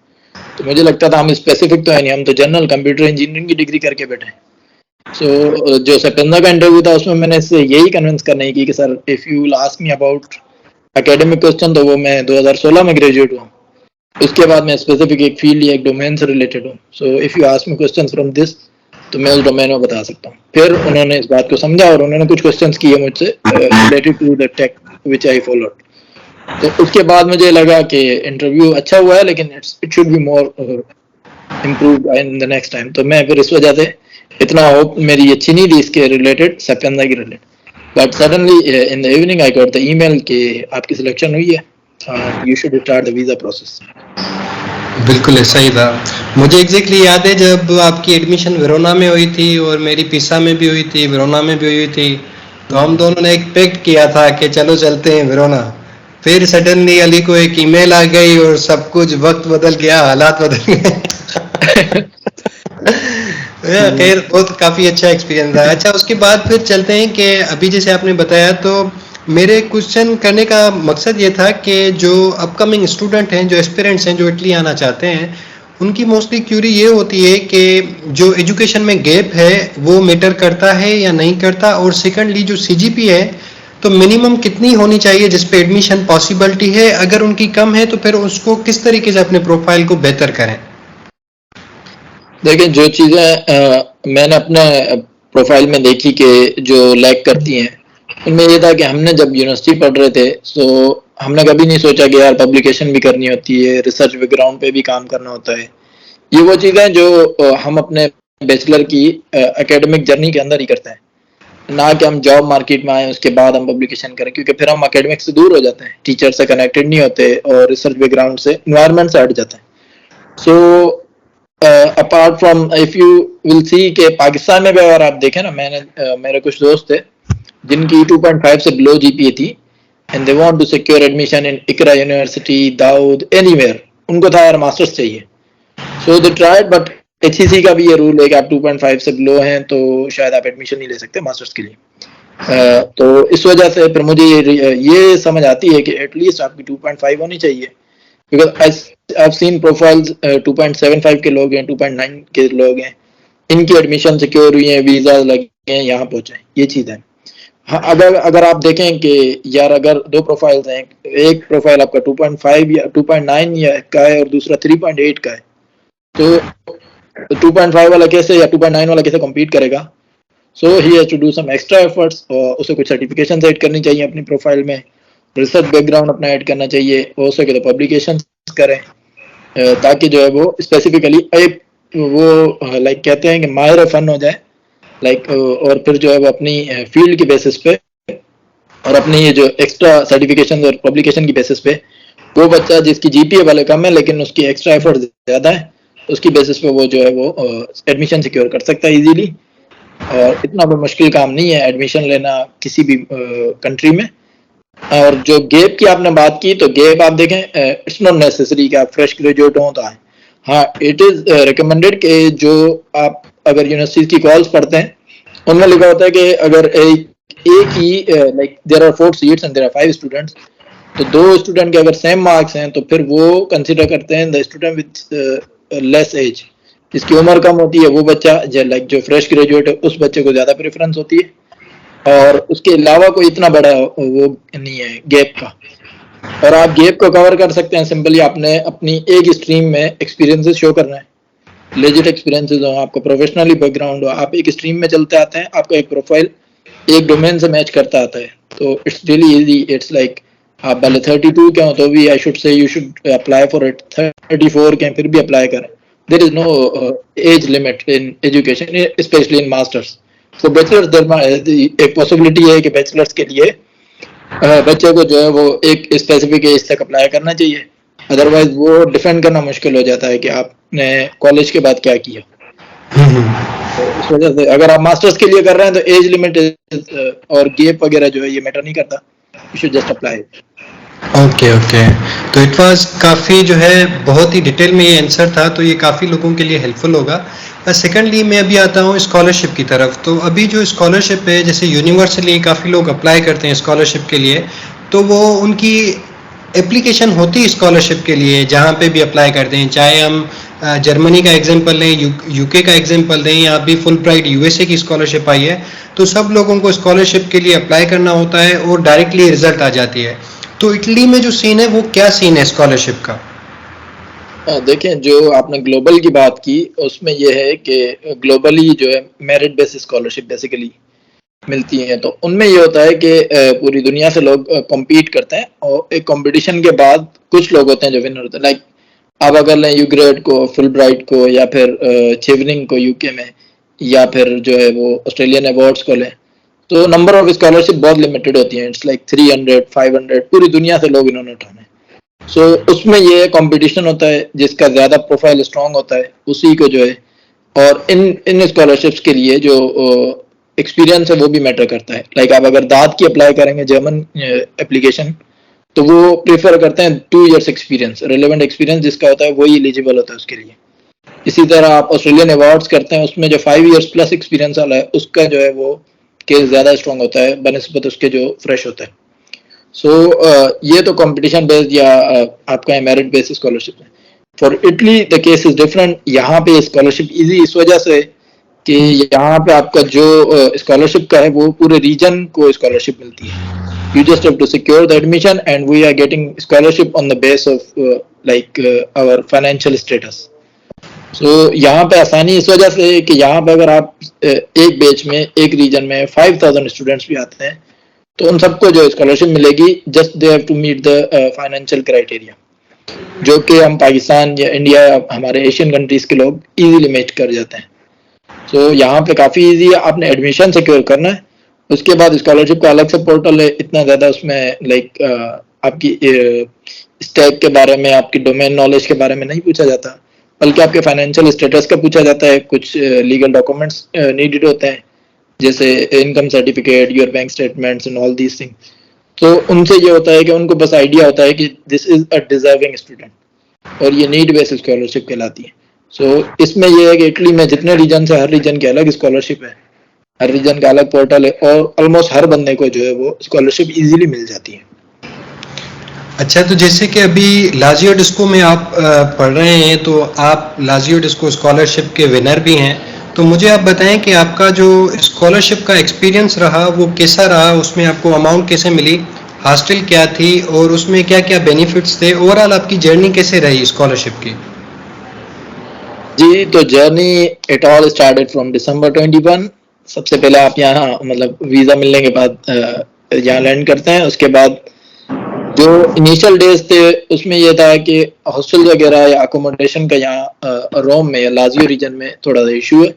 तो मुझे लगता था हम स्पेसिफिक तो है नहीं, हम तो जनरल कंप्यूटर इंजीनियरिंग की डिग्री करके बैठे हैं. सो जो सत्येंद्र का इंटरव्यू था उसमें मैंने इससे यही कन्विंस करने की कि sir if you will ask me about academic question, तो वो मैं 2016 में ग्रेजुएट हुआ. उसके बाद मैं स्पेसिफिक एक फील्ड या एक डोमेन से रिलेटेड हूँ. So if you ask me question from this, तो मैं उस डोमेन में बता सकता हूँ. फिर उन्होंने इस बात को समझा और उन्होंने कुछ क्वेश्चंस किए मुझसे related to the tech which I followed. तो उसके बाद मुझे लगा कि इंटरव्यू अच्छा हुआ है, लेकिन it should be more improve in the next time. तो मैं फिर इस वजह से इतना होप मेरी अच्छी नहीं थी इसके रिलेटेड, सत्येंद्र के related. But suddenly in the evening I got the email कि आपकी सिलेक्शन हुई है, you should start the visa process. बिल्कुल ऐसा ही था. मुझे एग्जैक्टली याद है जब आपकी एडमिशन वेरोना में हुई थी और मेरी पिसा में भी हुई थी, वेरोना में भी हुई थी, तो हम दोनों ने एक पैक्ट किया था कि चलो चलते हैं वेरोना. फिर सडनली अली को एक ईमेल आ गई और सब कुछ, वक्त बदल गया, हालात बदल गए. खैर बहुत काफ़ी अच्छा एक्सपीरियंस था. अच्छा, उसके बाद फिर चलते हैं कि अभी जैसे आपने बताया, तो मेरे क्वेश्चन करने का मकसद ये था कि जो अपकमिंग स्टूडेंट हैं, जो एस्पिरेंट्स हैं, जो इटली आना चाहते हैं, उनकी मोस्टली क्यूरी ये होती है कि जो एजुकेशन में गैप है वो मैटर करता है या नहीं करता, और सेकंडली जो सीजीपी है तो मिनिमम कितनी होनी चाहिए जिस पे एडमिशन पॉसिबिलिटी है, अगर उनकी कम है तो फिर उसको किस तरीके से अपने प्रोफाइल को बेहतर करें. देखिए, जो चीज़ें मैंने अपने प्रोफाइल में देखी कि जो लैग करती हैं, उनमें ये था कि हमने जब यूनिवर्सिटी पढ़ रहे थे, सो हमने कभी नहीं सोचा कि यार पब्लिकेशन भी करनी होती है, रिसर्च बैकग्राउंड पे भी काम करना होता है. ये वो चीज़ें जो हम अपने बैचलर की एकेडमिक जर्नी के अंदर ही करते हैं, ना कि हम जॉब मार्केट में आए उसके बाद हम पब्लिकेशन करें, क्योंकि फिर हम एकेडमिक से दूर हो जाते हैं, टीचर से कनेक्टेड नहीं होते और रिसर्च बैकग्राउंड से, इन्वायरमेंट से हट जाते हैं. So apart from, if you will see के पाकिस्तान में भी अगर आप देखें ना, मैंने मेरे कुछ दोस्त थे जिनकी 2.5 से बिलो जीपीए थी, and they want to secure admission in Iqra university, Dawood, anywhere. उनको था यार मास्टर्स चाहिए. So they tried, but HEC का भी ये रूल है कि आप 2.5 से बिलो हैं तो शायद आप एडमिशन नहीं ले सकते मास्टर्स के लिए. तो इस वजह से फिर मुझे ये समझ आती है कि एटलीस्ट आपकी 2.5 होनी चाहिए, because I have seen profiles 2.75 के लोग हैं, 2.9 के लोग हैं, इनकी एडमिशन सिक्योर हुई है, वीजा लगे हैं, यहाँ पहुंचे. ये चीज़ है. हाँ, अगर आप देखें कि यार अगर दो प्रोफाइल्स हैं, एक प्रोफाइल आपका 2.5 या 2.9 या का है और दूसरा 3.8 का है, तो 2.5 वाला कैसे या 2.9 वाला कैसे कम्पीट करेगा. So he has to do some extra efforts, और उसे कुछ सर्टिफिकेशन ऐड करनी चाहिए अपनी प्रोफाइल में, रिसर्च बैकग्राउंड अपना ऐड करना चाहिए, हो सके तो पब्लिकेशन करें, ताकि जो है वो स्पेसिफिकली एक वो लाइक कहते हैं कि माहिर फन हो जाए, लाइक और फिर जो है वो अपनी फील्ड की बेसिस पे और अपनी ये जो एक्स्ट्रा सर्टिफिकेशन और पब्लिकेशन की बेसिस पे वो बच्चा जिसकी जीपीए वाले कम है लेकिन उसकी एक्स्ट्रा एफर्ट ज्यादा है, उसकी बेसिस पे वो जो है वो एडमिशन सिक्योर कर सकता है इजीली। और इतना कोई मुश्किल काम नहीं है एडमिशन लेना किसी भी कंट्री में। और जो गैप की आपने बात की, तो गैप आप देखें, इट्स नॉट नेसेसरी कि आप फ्रेश ग्रेजुएट हो तो आए। हाँ, इट इज रिकमेंडेड कि जो आप अगर यूनिवर्सिटी की कॉल्स पढ़ते हैं उनमें लिखा होता है कि अगर एक ही like there are 4 seats and there are 5 students, तो 2 स्टूडेंट के अगर सेम मार्क्स हैं तो फिर वो कंसीडर करते हैं the student with less age, जिसकी उम्र कम होती है वो बच्चा लाइक जो फ्रेश ग्रेजुएट है उस बच्चे को ज्यादा प्रेफरेंस होती है। और उसके अलावा कोई इतना बड़ा वो नहीं है गैप का। और आप गैप को कवर कर सकते हैं सिंपली आपने अपनी एक स्ट्रीम में एक्सपीरियंसेस शो करना है, लेजिट एक्सपीरियंसेस हो, आपका प्रोफेशनली बैकग्राउंड हो, आप एक स्ट्रीम में चलते आते हैं, आपका एक प्रोफाइल एक डोमेन से मैच करता आता है, तो it's really easy. It's like आप भले 32 के हो तो भी I should say you should apply for it, 34 के फिर भी अप्लाई करें। There is no age limit in education, specially in masters. तो बैचलर्स एक पॉसिबिलिटी है कि बैचलर्स के लिए बच्चे को जो है वो एक स्पेसिफिक एज तक अप्लाई करना चाहिए, अदरवाइज वो डिफेंड करना मुश्किल हो जाता है कि आपने कॉलेज के बाद क्या किया। तो इस वजह से अगर आप मास्टर्स के लिए कर रहे हैं तो एज लिमिट और गैप वगैरह जो है ये मैटर नहीं करता, you should just apply. Okay okay, तो इट वाज काफ़ी जो है बहुत ही डिटेल में ये आंसर था, तो ये काफ़ी लोगों के लिए हेल्पफुल होगा। सेकेंडली मैं अभी आता हूँ स्कॉलरशिप की तरफ। तो अभी जो स्कॉलरशिप है, जैसे यूनिवर्सली काफ़ी लोग अप्लाई करते हैं स्कॉलरशिप के लिए, तो वो उनकी एप्लीकेशन होती है स्कॉलरशिप के लिए जहाँ पे भी अप्लाई करते हैं, चाहे हम जर्मनी का एग्जांपल लें, यूके का एग्जांपल दें, या अभी फुल ब्राइट यूएसए की स्कॉलरशिप आई है, तो सब लोगों को स्कॉलरशिप के लिए अप्लाई करना होता है और डायरेक्टली रिजल्ट आ जाती है। तो इटली में जो सीन है वो क्या सीन है स्कॉलरशिप का? देखें, जो आपने ग्लोबल की बात की उसमें यह है कि ग्लोबली जो है मेरिट बेसिस स्कॉलरशिप बेसिकली मिलती हैं, तो उनमें ये होता है कि पूरी दुनिया से लोग कम्पीट करते हैं और एक कंपटीशन के बाद कुछ लोग होते हैं जो विनर होते हैं। लाइक आप अगर लें यूग्रेड को, फुल ब्राइट को, या फिर चेवनिंग को यूके में, या फिर जो है वो ऑस्ट्रेलियन अवार्ड्स को लें, तो नंबर ऑफ स्कॉलरशिप बहुत लिमिटेड होती हैं। इट्स लाइक 300 500 पूरी दुनिया से लोग इन्होंने उठाने। सो उसमें ये कंपटीशन होता है, जिसका ज्यादा प्रोफाइल स्ट्रांग होता है उसी को जो है, और इन स्कॉलरशिप्स के लिए जो एक्सपीरियंस है वो भी मैटर करता है। लाइक आप अगर दाद की अप्लाई करेंगे जर्मन एप्लीकेशन, तो वो प्रेफर करते हैं 2 इयर्स एक्सपीरियंस, रिलेवेंट एक्सपीरियंस जिसका होता है वही एलिजिबल होता है उसके लिए। इसी तरह आप ऑस्ट्रेलियन अवार्ड्स करते हैं, उसमें जो 5 इयर्स प्लस एक्सपीरियंस वाला है उसका जो है वो केस ज्यादा स्ट्रांग होता है बनिस्बत उसके जो फ्रेश होता है। सो ये तो कंपटीशन बेस्ड या आपका मेरिट बेस्ड स्कॉलरशिप है। For Italy the case is different. यहाँ पे स्कॉलरशिप इजी इस वजह से कि यहाँ पे आपका जो स्कॉलरशिप का है वो पूरे रीजन को स्कॉलरशिप मिलती है। You just have to secure the admission and we are getting scholarship on the base of our financial status. So यहाँ पे आसानी इस वजह से कि यहाँ पे अगर आप एक बैच में एक रीजन में 5000 स्टूडेंट्स भी आते हैं तो उन सबको जो स्कॉलरशिप मिलेगी, just they have to meet the financial criteria, जो कि हम पाकिस्तान या इंडिया या हमारे एशियन कंट्रीज के लोग इजीली मैच कर जाते हैं। सो यहाँ पे काफ़ी इजी है, आपने एडमिशन सिक्योर करना है, उसके बाद स्कॉलरशिप का अलग से पोर्टल है। इतना ज़्यादा उसमें लाइक आपकी स्टैक के बारे में, आपकी डोमेन नॉलेज के बारे में नहीं पूछा जाता, बल्कि आपके फाइनेंशियल स्टेटस का पूछा जाता है। कुछ लीगल डॉक्यूमेंट्स नीडेड होते हैं, जैसे income certificate, your bank statements and all these thing. तो उनसे ये होता है कि उनको बस आइडिया होता है कि this is a deserving student, और ये नीड बेस्ड स्कॉलरशिप कहलाती है। सो इसमें यह है कि इटली में जितने रीजन से हर रीजन की अलग स्कॉलरशिप है, हर रीजन का अलग पोर्टल है, और ऑलमोस्ट हर बंदे को जो है वो स्कॉलरशिप इजीली मिल जाती है। अच्छा, तो जैसे कि अभी लाजियो डिस्को में आप पढ़ रहे हैं, तो आप लाजियो डिस्को स्कॉलरशिप के विनर भी हैं, तो मुझे आप बताएं कि आपका जो स्कॉलरशिप का एक्सपीरियंस रहा वो कैसा रहा, उसमें आपको अमाउंट कैसे मिली, हॉस्टल क्या थी, और उसमें क्या क्या बेनिफिट्स थे, ओवरऑल आपकी जर्नी कैसे रही स्कॉलरशिप की? जी, तो journey it all started from December 21 सबसे पहले आप यहाँ मतलब वीज़ा मिलने के बाद यहाँ लैंड करते हैं। उसके बाद जो इनिशियल डेज थे उसमें ये था कि हॉस्टल वगैरह या अकोमोडेशन का यहाँ रोम में या लाजियो रीजन में थोड़ा सा इशू है।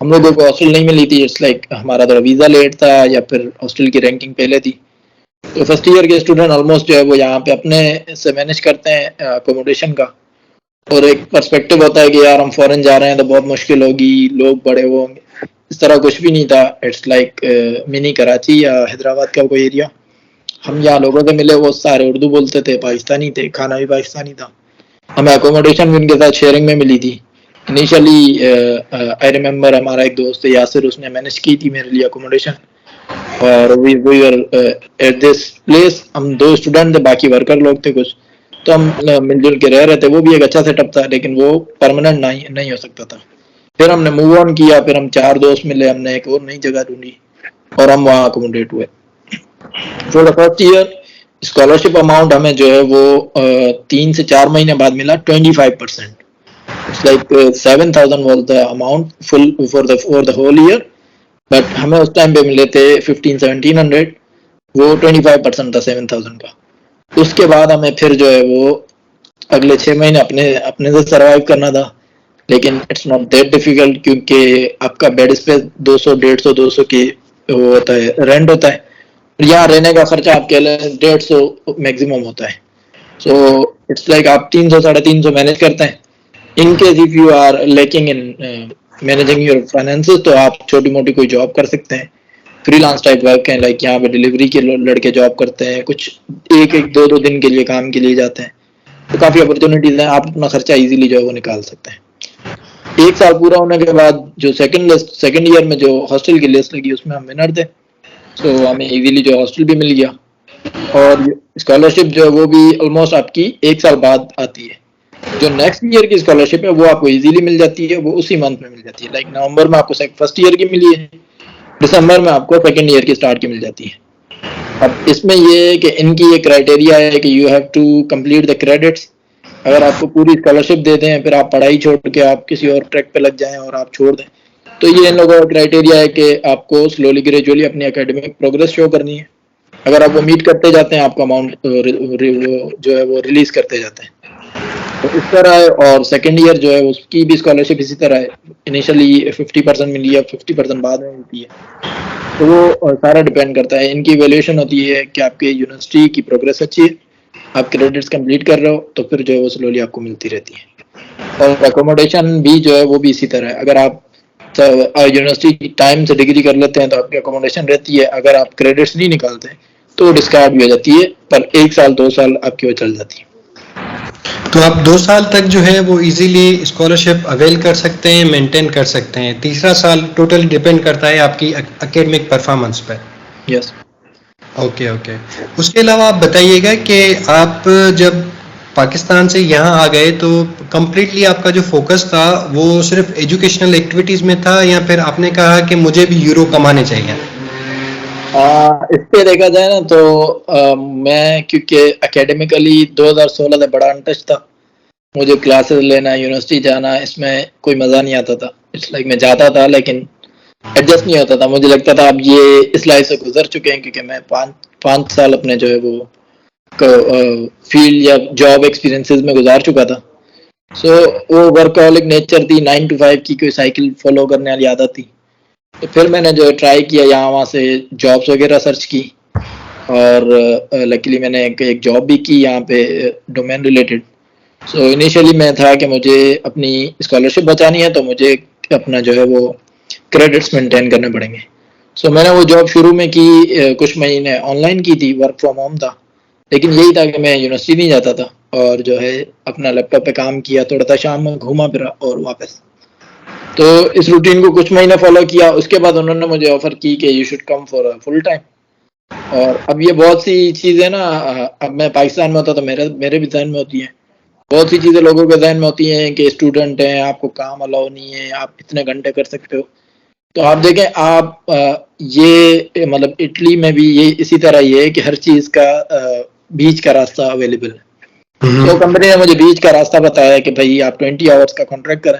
हम लोगों को हॉस्टल नहीं मिली थी। इट्स लाइक हमारा थोड़ा वीज़ा लेट था या फिर हॉस्टल की रैंकिंग पहले थी। तो फर्स्ट ईयर के स्टूडेंट ऑलमोस्ट जो है वो यहाँ पे अपने से मैनेज करते हैं अकोमोडेशन का। और एक पर्सपेक्टिव होता है कि यार हम फॉरेन जा रहे हैं तो बहुत मुश्किल होगी, लोग बड़े वो होंगे। इस तरह कुछ भी नहीं था। इट्स लाइक मिनी कराची या हैदराबाद का कोई एरिया। हम यहाँ लोगों से मिले, वो सारे उर्दू बोलते थे, पाकिस्तानी थे, खाना भी पाकिस्तानी था। हमें अकोमोडेशन भी उनके साथ शेयरिंग में मिली थी। इनिशियली आई रिमेम्बर हमारा एक दोस्त है यासिर, उसने मैनेज की थी मेरे लिए अकोमोडेशन। और we were at this place. हम 2 स्टूडेंट थे, बाकी वर्कर लोग थे कुछ। तो हम मिलजुल के रह रहे थे। वो भी एक अच्छा सेटअप था, लेकिन वो परमानेंट नहीं हो सकता था। फिर हमने मूव ऑन किया। फिर हम 4 दोस्त मिले, हमने एक और नई जगह ढूंढी और हम वहाँ अकोमोडेट हुए। For the first year scholarship amount हमें जो है वो 3 से 4 महीने बाद मिला 25%। It's like 7,000 was the amount full for the whole year. But हमें उस टाइम पे मिले थे 1500-1700। वो 25% था 7,000 का। उसके बाद हमें फिर जो है वो अगले 6 महीने अपने अपने से सरवाइव करना था। लेकिन इट्स नॉट दैट डिफिकल्ट, क्योंकि आपका बेड स्पेस 200-150-200 की वो होता है, रेंट होता है। यहाँ रहने का खर्चा आप कह लें 150 मैक्सिमम होता है। सो इट्स लाइक आप 300-350 मैनेज करते हैं। In case if you are lacking in managing your finances, तो आप छोटी मोटी कोई जॉब कर सकते हैं। फ्रीलांस टाइप वर्क है, लाइक यहाँ पे डिलीवरी के लड़के जॉब करते हैं, कुछ 1-2 दिन के लिए काम के लिए जाते हैं। तो काफ़ी अपॉर्चुनिटीज़ हैं, आप अपना खर्चा इजीली जो है वो निकाल सकते हैं। 1 साल पूरा होने के बाद जो सेकंड ईयर में जो हॉस्टल की लिस्ट लगी उसमें हम विनर थे। सो हमें इजीली जो हॉस्टल भी मिल गया। और स्कॉलरशिप जो है वो भी ऑलमोस्ट आपकी 1 साल बाद आती है। जो नेक्स्ट ईयर की स्कॉलरशिप है वो आपको इजीली मिल जाती है, वो उसी मंथ में मिल जाती है। लाइक नवंबर में आपको फर्स्ट ईयर की मिली है, दिसंबर में आपको सेकंड ईयर की स्टार्ट की मिल जाती है। अब इसमें ये है कि इनकी ये क्राइटेरिया है कि you have to complete the credits. अगर आपको पूरी स्कॉलरशिप दे दें फिर आप पढ़ाई छोड़ के आप किसी और ट्रैक पे लग जाएं और आप छोड़ दें, तो ये इन लोगों का क्राइटेरिया है कि आपको स्लोली ग्रेजुअली अपनी एकेडमिक प्रोग्रेस शो करनी है। अगर आप वो मीट करते जाते हैं, आपका अमाउंट जो है वो रिलीज करते जाते हैं। तो इस तरह है। और सेकेंड ईयर जो है उसकी भी स्कॉलरशिप इसी तरह है। इनिशियली 50% मिली है, 50% बाद में मिलती है। तो वो सारा डिपेंड करता है। इनकी वैल्यूएशन होती है कि आपके यूनिवर्सिटी की प्रोग्रेस अच्छी है, आप क्रेडिट्स कंप्लीट कर रहे हो, तो फिर जो है वो स्लोली आपको मिलती रहती है। और अकोमोडेशन भी जो है वो भी इसी तरह है। अगर आप यूनिवर्सिटी टाइम से डिग्री कर लेते हैं तो आपकी अकोमोडेशन रहती है। अगर आप क्रेडिट्स नहीं निकालते तो डिस्कार्ड भी हो जाती है, पर 1 साल 2 साल आपकी वो चल जाती है। तो आप 2 साल तक जो है वो इजीली स्कॉलरशिप अवेल कर सकते हैं, मेंटेन कर सकते हैं। तीसरा साल टोटली डिपेंड करता है आपकी एकेडमिक परफॉर्मेंस पर। यस। Okay okay. उसके अलावा आप बताइएगा कि आप जब पाकिस्तान से यहाँ आ गए तो कम्प्लीटली आपका जो फोकस था वो सिर्फ एजुकेशनल एक्टिविटीज़ में था, या फिर आपने कहा कि मुझे भी यूरो कमाने चाहिए? इस पे देखा जाए ना तो मैं क्योंकि एकेडमिकली 2016 से बड़ा अनटच था। मुझे क्लासेस लेना, यूनिवर्सिटी जाना, इसमें कोई मज़ा नहीं आता था। इट्स लाइक मैं जाता था लेकिन एडजस्ट नहीं होता था। मुझे लगता था अब ये इस लाइफ से गुजर चुके हैं, क्योंकि मैं 5 साल अपने जो है वो फील्ड या जॉब एक्सपीरियंसेस में गुजार चुका था। सो वो वर्कहॉलिक नेचर थी, 9 to 5 की कोई साइकिल फॉलो करने वाली आदत थी। तो फिर मैंने जो ट्राई किया, यहाँ वहाँ से जॉब्स वगैरह सर्च की। और लकीली मैंने एक जॉब भी की यहाँ पे डोमेन रिलेटेड। सो इनिशियली मैं था कि मुझे अपनी स्कॉलरशिप बचानी है, तो मुझे अपना जो है वो क्रेडिट्स मेंटेन करने पड़ेंगे। सो मैंने वो जॉब शुरू में की, कुछ महीने ऑनलाइन की थी, वर्क फ्रॉम होम था। लेकिन यही था कि मैं यूनिवर्सिटी नहीं जाता था और जो है अपना लैपटॉप पे काम किया, थोड़ा सा शाम में घूमा फिरा और वापस। तो इस रूटीन को कुछ महीने फॉलो किया। उसके बाद उन्होंने मुझे ऑफर की कि you should come for full time. और अब ये बहुत सी चीज़ें ना, अब मैं पाकिस्तान में होता तो मेरे भी जहन में होती हैं। बहुत सी चीज़ें लोगों के जहन में होती हैं कि स्टूडेंट हैं, आपको काम अलाउ नहीं है, आप इतने घंटे कर सकते हो। तो आप देखें, आप ये मतलब इटली में भी ये इसी तरह ये है कि हर चीज़ का बीच का रास्ता अवेलेबल है। तो कंपनी ने मुझे बीच का रास्ता बताया कि भाई आप 20 आवर्स का कॉन्ट्रैक्ट करें,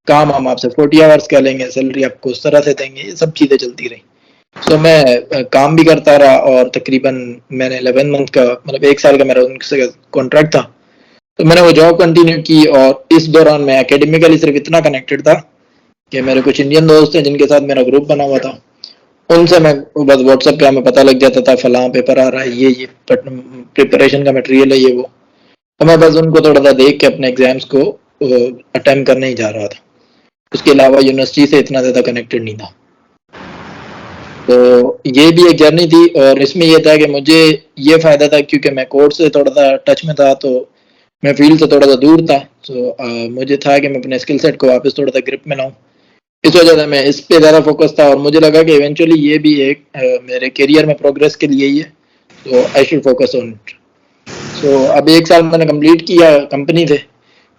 काम हम आपसे 40 आवर्स का लेंगे, सैलरी आपको उस तरह से देंगे, ये सब चीज़ें चलती रही। तो मैं काम भी करता रहा और तकरीबन मैंने 11 मंथ का मतलब 1 साल का मेरा उनसे कॉन्ट्रैक्ट था। तो मैंने वो जॉब कंटिन्यू की और इस दौरान मैं एकेडमिकली सिर्फ इतना कनेक्टेड था कि मेरे कुछ इंडियन दोस्त हैं जिनके साथ मेरा ग्रुप बना हुआ था। उनसे मैं बस व्हाट्सएप पे हमें पता लग जाता था फलां पेपर आ रहा है, ये प्रिपरेशन का मटेरियल है, ये वो। तो मैं बस उनको थोड़ा सा देख के अपने एग्जाम्स को अटेम्प्ट करने ही जा रहा था। उसके अलावा यूनिवर्सिटी से इतना ज़्यादा कनेक्टेड नहीं था। तो ये भी एक जर्नी थी और इसमें ये था कि मुझे ये फ़ायदा था क्योंकि मैं कोर्स से थोड़ा सा टच में था, तो मैं फील्ड से थोड़ा सा दूर था। तो मुझे था कि मैं अपने स्किल सेट को वापस थोड़ा सा ग्रिप में लाऊं। इस वजह से मैं इस पे ज़्यादा फोकस था और मुझे लगा कि इवेंचुअली ये भी एक मेरे करियर में प्रोग्रेस के लिए ही है, तो I should focus on it. So अब 1 साल मैंने कंप्लीट किया कंपनी से,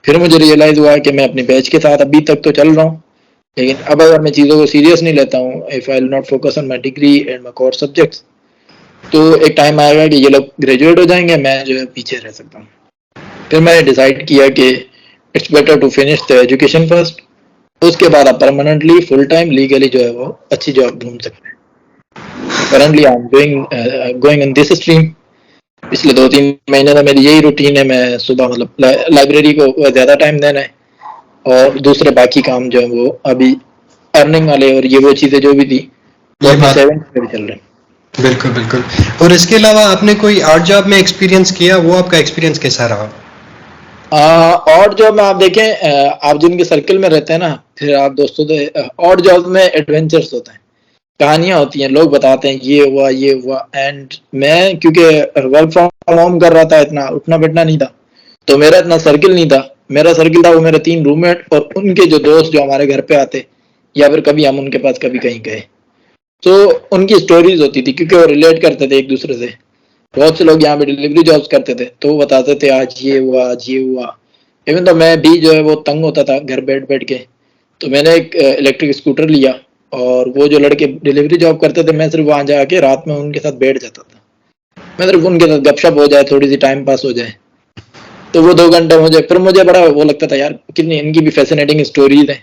फिर मुझे रियलाइज़ हुआ कि मैं अपने बैच के साथ अभी तक तो चल रहा हूँ, लेकिन अब अगर मैं चीज़ों को सीरियस नहीं लेता हूँ, if I will not focus on my degree and my core subjects, तो एक टाइम आएगा कि ये लोग ग्रेजुएट हो जाएंगे, मैं जो है पीछे रह सकता हूँ। फिर मैंने डिसाइड किया कि it's better to finish the education first, उसके बाद आप परमानेंटली फुल टाइम लीगली जो है वो अच्छी जॉब ढूंढ सकते हैं। Currently I am going in this stream. पिछले 2-3 महीने में मेरी यही रूटीन है, मैं सुबह मतलब लाइब्रेरी को ज़्यादा टाइम देना है और दूसरे बाकी काम जो है वो अभी अर्निंग वाले और ये वो चीज़ें जो भी थी वो ये अपने बात 7 पे भी चल रहे हैं। बिल्कुल बिल्कुल। और इसके अलावा आपने कोई आर्ट जॉब में एक्सपीरियंस किया, वो आपका एक्सपीरियंस कैसा रहा? और जॉब में आप देखें, आप जिनके सर्कल में रहते हैं ना, फिर आप दोस्तों से और जॉब में एडवेंचर्स होते हैं, कहानियां होती हैं, लोग बताते हैं ये हुआ। एंड मैं क्योंकि वर्क फ्रॉम होम कर रहा था, इतना उठना बैठना नहीं था, तो मेरा इतना सर्किल नहीं था। मेरा सर्किल था वो मेरे 3 रूममेट और उनके जो दोस्त जो हमारे घर पे आते, या फिर कभी हम उनके पास कभी कहीं गए, तो उनकी स्टोरीज होती थी क्योंकि वो रिलेट करते थे एक दूसरे से। बहुत से लोग यहाँ पे डिलीवरी जॉब्स करते थे, तो वो बताते थे आज ये हुआ, आज ये हुआ। इवन तो मैं भी जो है वो तंग होता था घर बैठ बैठ के, तो मैंने एक इलेक्ट्रिक स्कूटर लिया और वो जो लड़के डिलीवरी जॉब करते थे, मैं सिर्फ वहाँ जाके रात में उनके साथ बैठ जाता था। मैं सिर्फ उनके साथ गपशप हो जाए, थोड़ी सी टाइम पास हो जाए, तो वो 2 घंटे मुझे बड़ा वो लगता था, यार कितनी इनकी भी फैसिनेटिंग स्टोरीज है।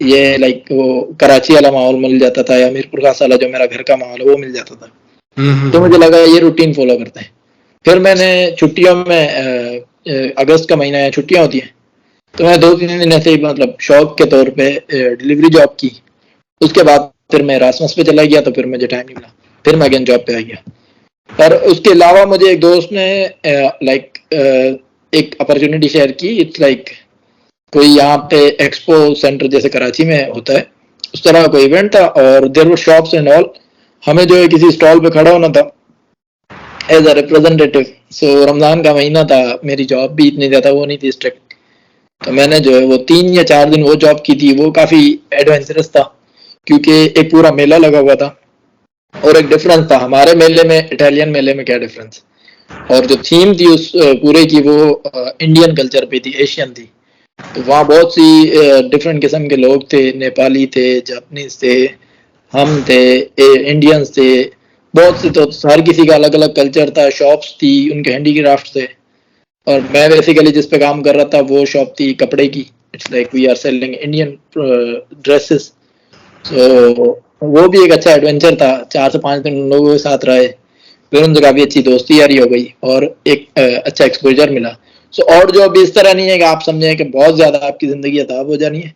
ये लाइक वो कराची वाला माहौल मिल जाता था या मीरपुर खास वाला जो मेरा घर का माहौल है वो मिल जाता था। तो मुझे लगा ये रूटीन फॉलो करते हैं। फिर मैंने छुट्टियों में अगस्त का महीना है, छुट्टियां होती हैं, तो मैं 2-3 दिन ऐसे ही मतलब शौक के तौर पे डिलीवरी जॉब की। उसके बाद फिर मैं रासमस पे चला गया, तो फिर मुझे टाइम नहीं मिला, फिर मैं अगेन जॉब पे आ गया। पर उसके अलावा मुझे एक दोस्त ने एक अपॉर्चुनिटी शेयर की। इट्स लाइक कोई यहाँ पे एक्सपो सेंटर जैसे कराची में होता है, उस तरह का कोई इवेंट था और there were shops and all. हमें जो है किसी स्टॉल पे खड़ा होना था as a representative. So Ramzan का महीना था, मेरी जॉब भी इतनी ज़्यादा वो नहीं थी स्ट्रिक्ट, तो मैंने जो है वो 3 या 4 दिन वो जॉब की थी। वो काफ़ी एडवेंचरस था क्योंकि एक पूरा मेला लगा हुआ था और एक डिफरेंस था हमारे मेले में इटालियन मेले में क्या डिफरेंस, और जो थीम थी उस पूरे की वो इंडियन कल्चर पे थी, एशियन थी। तो वहाँ बहुत सी डिफरेंट किस्म के लोग थे, नेपाली थे, जापानीज थे, हम थे, इंडियंस थे, बहुत सी। तो हर किसी का अलग अलग कल्चर था, शॉप्स थी, उनके हैंडीक्राफ्ट थे। और मैं बेसिकली जिस पे काम कर रहा था वो शॉप थी कपड़े की। It's like we are selling Indian dresses. So वो भी एक अच्छा एडवेंचर था। 4 से 5 दिन उन लोगों के साथ रहे, फिर उनसे काफ़ी अच्छी दोस्ती यारी हो गई और एक अच्छा एक्सपोजर मिला। सो और जो अभी इस तरह नहीं है कि आप समझें कि बहुत ज़्यादा आपकी ज़िंदगी अताब हो जानी है।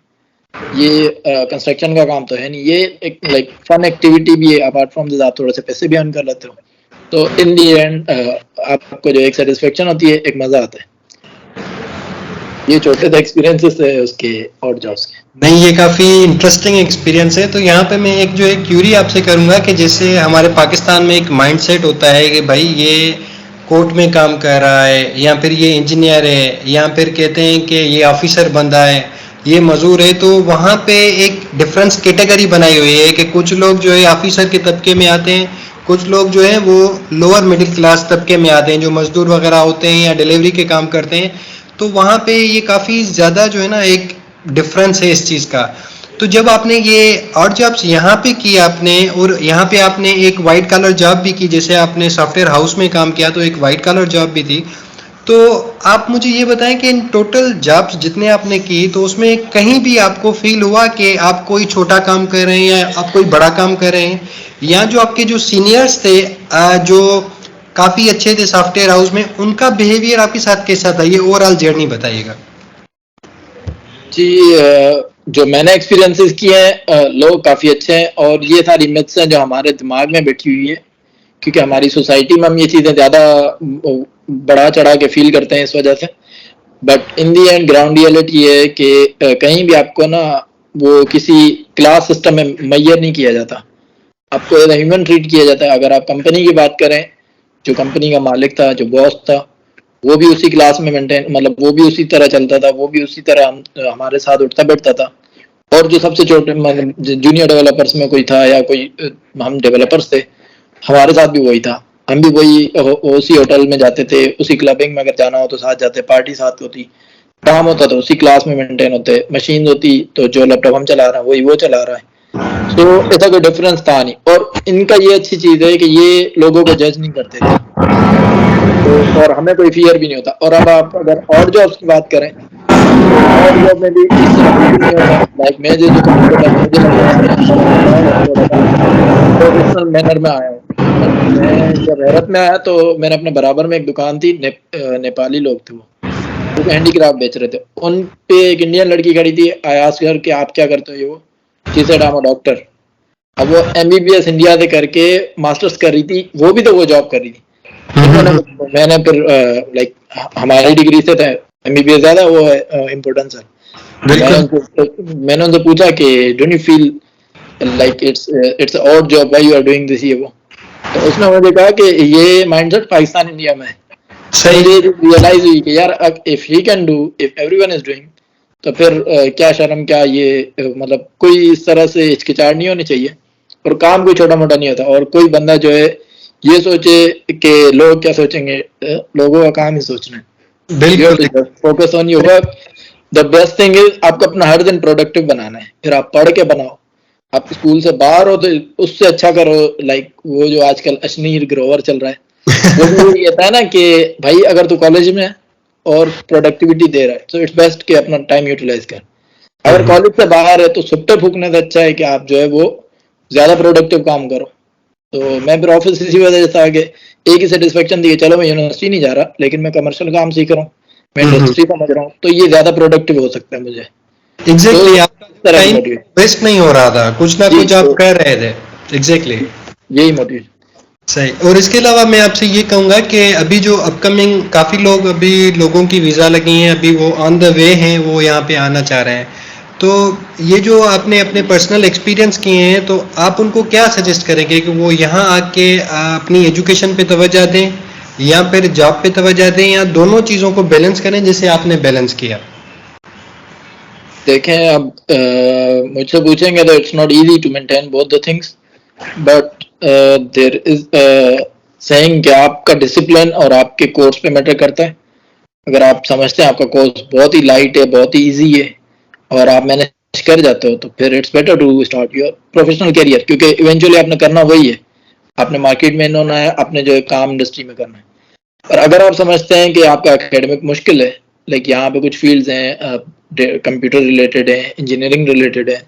ये कंस्ट्रक्शन का काम तो है नहीं, ये एक लाइक फन एक्टिविटी भी है। अपार्ट फ्रॉम दिस आप थोड़े से पैसे भी अर्न कर लेते हो, तो इन दी एंड आपको जो एक सेटिस्फेक्शन होती है, एक मज़ा आता है। ये छोटे से एक्सपीरियंसेस है उसके और जॉब्स के। नहीं, ये काफ़ी इंटरेस्टिंग एक्सपीरियंस है। तो यहाँ पे मैं एक जो एक क्यूरी आपसे करूँगा कि जैसे हमारे पाकिस्तान में एक माइंडसेट होता है कि भाई ये कोर्ट में काम कर रहा है, या फिर ये इंजीनियर है, या फिर कहते हैं कि ये ऑफिसर बंदा है, ये मजदूर है। तो वहाँ पे एक डिफरेंस कैटेगरी बनाई हुई है कि कुछ लोग जो है ऑफिसर के तबके में आते हैं, कुछ लोग जो है वो लोअर मिडिल क्लास तबके में आते हैं, जो मजदूर वगैरह होते हैं या डिलीवरी के काम करते हैं। तो वहाँ पे ये काफ़ी ज़्यादा जो है ना एक डिफरेंस है इस चीज़ का। तो जब आपने ये और जॉब्स यहाँ पे की आपने, और यहाँ पे आपने एक वाइट कॉलर जॉब भी की, जैसे आपने सॉफ्टवेयर हाउस में काम किया तो एक वाइट कॉलर जॉब भी थी, तो आप मुझे ये बताएं कि इन टोटल जॉब्स जितने आपने की तो उसमें कहीं भी आपको फील हुआ कि आप कोई छोटा काम कर रहे हैं या आप कोई बड़ा काम कर रहे हैं, या जो आपके जो सीनियर्स थे जो काफ़ी अच्छे थे सॉफ्टवेयर हाउस में, उनका बिहेवियर आपके साथ कैसा था? ये ओवरऑल जर्नी बताइएगा। जी, जो मैंने एक्सपीरियंसेस किए हैं, लोग काफ़ी अच्छे हैं और ये सारी मिथ्स हैं जो हमारे दिमाग में बैठी हुई है, क्योंकि हमारी सोसाइटी में हम ये चीज़ें ज़्यादा बढ़ा चढ़ा के फील करते हैं इस वजह से। But in the and ground reality ये है कि कहीं भी आपको ना वो किसी क्लास सिस्टम में मैयर नहीं किया जाता, आपको एज ह्यूमन ट्रीट किया जाता है। अगर आप कंपनी की बात करें, जो कंपनी का मालिक था, जो बॉस था, वो भी उसी क्लास में मेंटेन, मतलब वो भी उसी तरह चलता था, वो भी उसी तरह हमारे साथ उठता बैठता था। और जो सबसे छोटे मतलब जूनियर डेवलपर्स में कोई था या कोई हम डेवलपर्स थे, हमारे साथ भी वही था। हम भी वही उसी होटल में जाते थे, उसी क्लबिंग में अगर जाना हो तो साथ जाते, पार्टी साथ होती, काम होता तो उसी क्लास में मेंटेन होते, मशीन होती तो जो लैपटॉप हम चला रहे हैं वही वो चला रहा है। तो ऐसा कोई डिफरेंस था नहीं। और इनका ये अच्छी चीज है कि ये लोगों को जज नहीं करते थे, तो और हमें कोई फियर भी नहीं होता। और अब आप अगर और जॉब्स की बात करें, और जॉब में भी इस तरह बिल्कुल नहीं होता। लाइक मैं जो कंप्यूटर का मुझे लगता है प्रोफेशनल मैनर में आया हूँ। मैं जब हैरत में आया तो मैंने अपने बराबर में एक दुकान थी, नेपाली लोग थे, वो हैंडीक्राफ्ट बेच रहे थे। उन पे एक इंडियन लड़की खड़ी थी, आई आस्क्ड हर कि आप क्या करते हो? ये वो she said I am a doctor. अब वो एमबीबीएस इंडिया से करके मास्टर्स कर रही थी, वो भी तो वो जॉब कर रही थी। मैंने फिर लाइक हमारी डिग्री से था, एमबीबीएस ज्यादा वो है इम्पोर्टेंस है। मैंने उनसे पूछा कि don't you feel like it's odd job, why you are doing this? ये वो तो उसने मुझे कहा कि ये माइंडसेट पाकिस्तान इंडिया में है। मुझे रियलाइज हुई कि यार if he can do, if everyone is doing, तो फिर क्या शर्म, क्या ये मतलब कोई इस तरह से हिचकिचाहट नहीं होनी चाहिए। और काम कोई छोटा मोटा नहीं होता। और कोई बंदा जो है ये सोचे कि लोग क्या सोचेंगे, लोगों का काम ही सोचना है। बिल्कुल focus on your work. The best thing is आपको अपना हर दिन प्रोडक्टिव बनाना है। फिर आप पढ़ के बनाओ, आप स्कूल से बाहर हो तो उससे अच्छा करो। लाइक वो जो आजकल अश्नीर ग्रोवर चल रहा है वो भी कहता है ना कि भाई अगर तू कॉलेज में है और प्रोडक्टिविटी दे रहा है तो इट्स बेस्ट कि अपना टाइम यूटिलाइज कर। अगर कॉलेज से बाहर है तो सुट्टे फूकने से अच्छा है कि आप जो है वो ज्यादा प्रोडक्टिव काम करो। तो मैं फिर ऑफिस इसी वजह से आगे एक ही सेटिस्फेक्शन दी, चलो मैं यूनिवर्सिटी नहीं जा रहा लेकिन मैं कमर्शियल काम सीख रहा हूँ, मैं इंडस्ट्री समझ रहा हूँ, तो ये ज्यादा प्रोडक्टिव हो सकता है मुझे। एग्जैक्टली, आपका टाइम मोटिव वेस्ट नहीं हो रहा था, कुछ ना कुछ आप कर रहे थे। एग्जैक्टली, यही मोटिव। सही। और इसके अलावा मैं आपसे ये कहूँगा कि अभी जो अपकमिंग काफ़ी लोग, अभी लोगों की वीज़ा लगी हैं, अभी वो ऑन द वे हैं, वो यहाँ पे आना चाह रहे हैं, तो ये जो आपने अपने पर्सनल एक्सपीरियंस किए हैं, तो आप उनको क्या सजेस्ट करेंगे कि वो यहाँ आके अपनी एजुकेशन पे तवज्जो दें या फिर जॉब पे तवज्जो दें, या दोनों चीज़ों को बैलेंस करें जैसे आपने बैलेंस किया? देखें, अब मुझसे पूछेंगे तो it's not easy to maintain both the things, but there is saying कि आपका डिसिप्लिन और आपके कोर्स पे मैटर करता है। अगर आप समझते हैं आपका कोर्स बहुत ही लाइट है, बहुत ही इजी है और आप मैनेज कर जाते हो, तो फिर it's better to start your professional career, क्योंकि इवेंचुअली आपने करना वही है, आपने मार्केट में होना है, आपने जो है काम इंडस्ट्री में करना है। और अगर आप समझते हैं कि आपका एकेडमिक मुश्किल है, लाइक यहाँ पे कुछ फील्ड्स हैं, कंप्यूटर रिलेटेड है, इंजीनियरिंग रिलेटेड है,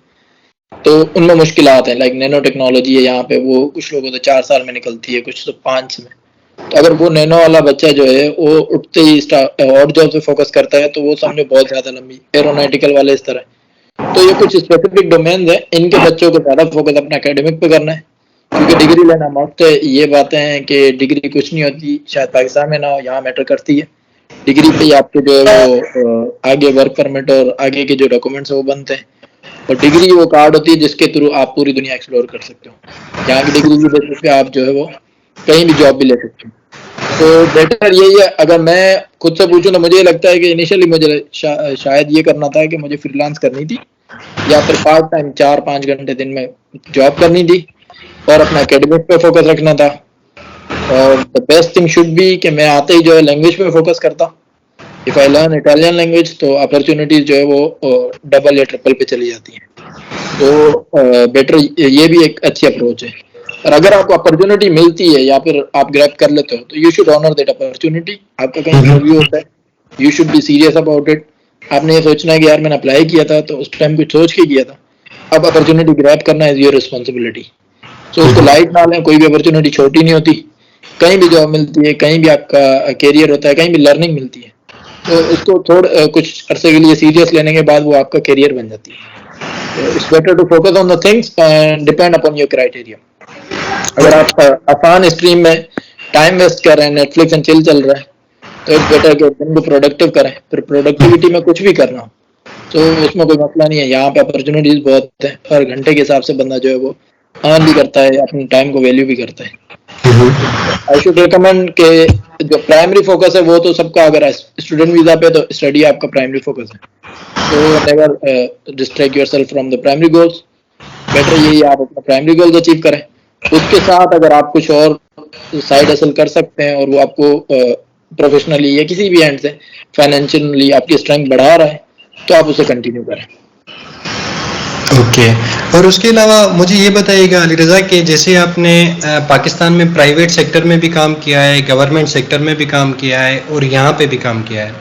तो उनमें मुश्किलात हैं। लाइक नैनो टेक्नोलॉजी है यहाँ पे, वो कुछ लोगों तो 4 साल में निकलती है, कुछ तो 5 में। तो अगर वो नैनो वाला बच्चा जो है वो उठते ही और जॉब पे फोकस करता है तो वो समझो बहुत ज्यादा लंबी, एरोनॉटिकल वाले इस तरह। तो ये कुछ स्पेसिफिक डोमेन है, इनके बच्चों को ज्यादा फोकस अपना एकेडमिक पे करना है, क्योंकि डिग्री लेना मस्त है। ये बातें हैं कि डिग्री कुछ नहीं होती, शायद पाकिस्तान में ना हो, यहाँ मैटर करती है। डिग्री पे ही आपके जो है वो आगे वर्क परमिट और आगे के जो डॉक्यूमेंट्स है वो बनते हैं। और डिग्री वो कार्ड होती है जिसके थ्रू आप पूरी दुनिया एक्सप्लोर कर सकते हो। यहाँ की डिग्री की बेसिस पे आप जो है वो कहीं भी जॉब भी ले सकते हो। तो बेटर यही है। अगर मैं खुद से पूछूं तो मुझे ये लगता है कि इनिशियली मुझे शायद ये करना था कि मुझे फ्रीलांस करनी थी या फिर पार्ट टाइम 4-5 घंटे दिन में जॉब करनी थी और अपना एकेडमिक पे फोकस रखना था। और the best thing should be कि मैं आते ही जो है लैंग्वेज पे फोकस करता। If I learn Italian language तो अपॉर्चुनिटीज जो है वो डबल या ट्रिपल पे चली जाती हैं। तो बेटर ये भी एक अच्छी अप्रोच है। और अगर आपको अपॉर्चुनिटी मिलती है या फिर आप ग्रैब कर लेते हो, तो you should honour that opportunity. आपका कहीं इंटरव्यू होता है, you should be serious about it. आपने ये सोचना है कि यार मैंने अप्लाई किया था तो उस टाइम कुछ सोच के किया था, अब अपॉर्चुनिटी ग्रैब करना इज योर रिस्पॉन्सिबिलिटी। सो उसको लाइट ना लें, कोई भी अपॉर्चुनिटी छोटी नहीं होती। कहीं भी जॉब मिलती है, कहीं भी आपका कैरियर होता है, कहीं भी लर्निंग मिलती है, तो उसको कुछ अरसे के लिए सीरियस लेने के बाद वो आपका कैरियर बन जाती है। तो it's better to focus on the things and depend upon your criteria. अगर आप आसान स्ट्रीम में टाइम वेस्ट कर रहे हैं, नेटफ्लिक्स एंड चिल चल रहा है, तो इट्स बेटर कि दिन को प्रोडक्टिव करें। फिर प्रोडक्टिविटी में कुछ भी करना हो तो उसमें कोई मसला नहीं है। यहाँ पे अपॉर्चुनिटीज बहुत है, हर घंटे के हिसाब से बंदा जो है वो अर्न भी करता है, अपने टाइम को वैल्यू भी करता है। आई शुड रिकमेंड कि जो प्राइमरी फोकस है वो तो सबका, अगर स्टूडेंट वीजा पे तो स्टडी आपका प्राइमरी फोकस है, तो never distract yourself from the primary goals. Better यही आप अपना प्राइमरी गोल्स अचीव करें। उसके साथ अगर आप कुछ और साइड हसल कर सकते हैं और वो आपको प्रोफेशनली या किसी भी एंड से फाइनेंशियली आपकी स्ट्रेंथ बढ़ा रहा है, तो आप उसे कंटिन्यू करें। ओके। और उसके अलावा मुझे ये बताइएगा अली रज़ा कि जैसे आपने पाकिस्तान में प्राइवेट सेक्टर में भी काम किया है, गवर्नमेंट सेक्टर में भी काम किया है और यहाँ पे भी काम किया है,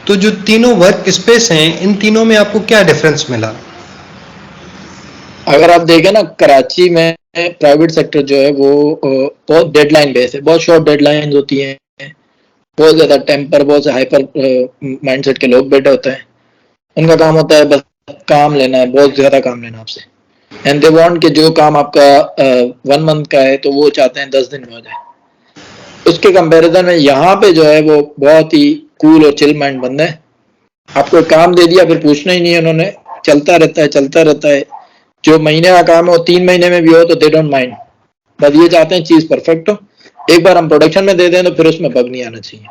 तो जो तीनों वर्क स्पेस हैं, इन तीनों में आपको क्या डिफरेंस मिला? अगर आप देखें ना, कराची में प्राइवेट सेक्टर जो है वो बहुत डेडलाइन बेस है, बहुत शॉर्ट डेडलाइन होती हैं, बहुत ज्यादा टेम्पर, बहुत से हाइपर माइंडसेट के लोग बैठे होते हैं। उनका काम होता है बस काम लेना है, बहुत ज्यादा काम लेना आपसे, एंड दे वांट कि जो काम आपका 1 मंथ का है तो वो चाहते हैं 10 दिन में हो जाए। उसके कंपैरिजन में यहाँ पे जो है वो बहुत ही कूल और चिल माइंड बंदे हैं। आपको काम दे दिया, फिर पूछना ही नहीं है उन्होंने, चलता रहता है चलता रहता है। जो महीने का काम है वो 3 महीने में भी हो तो दे डोंट माइंड, बस ये चाहते हैं चीज परफेक्ट हो। एक बार हम प्रोडक्शन में दे दें तो फिर उसमें बग नहीं आना चाहिए।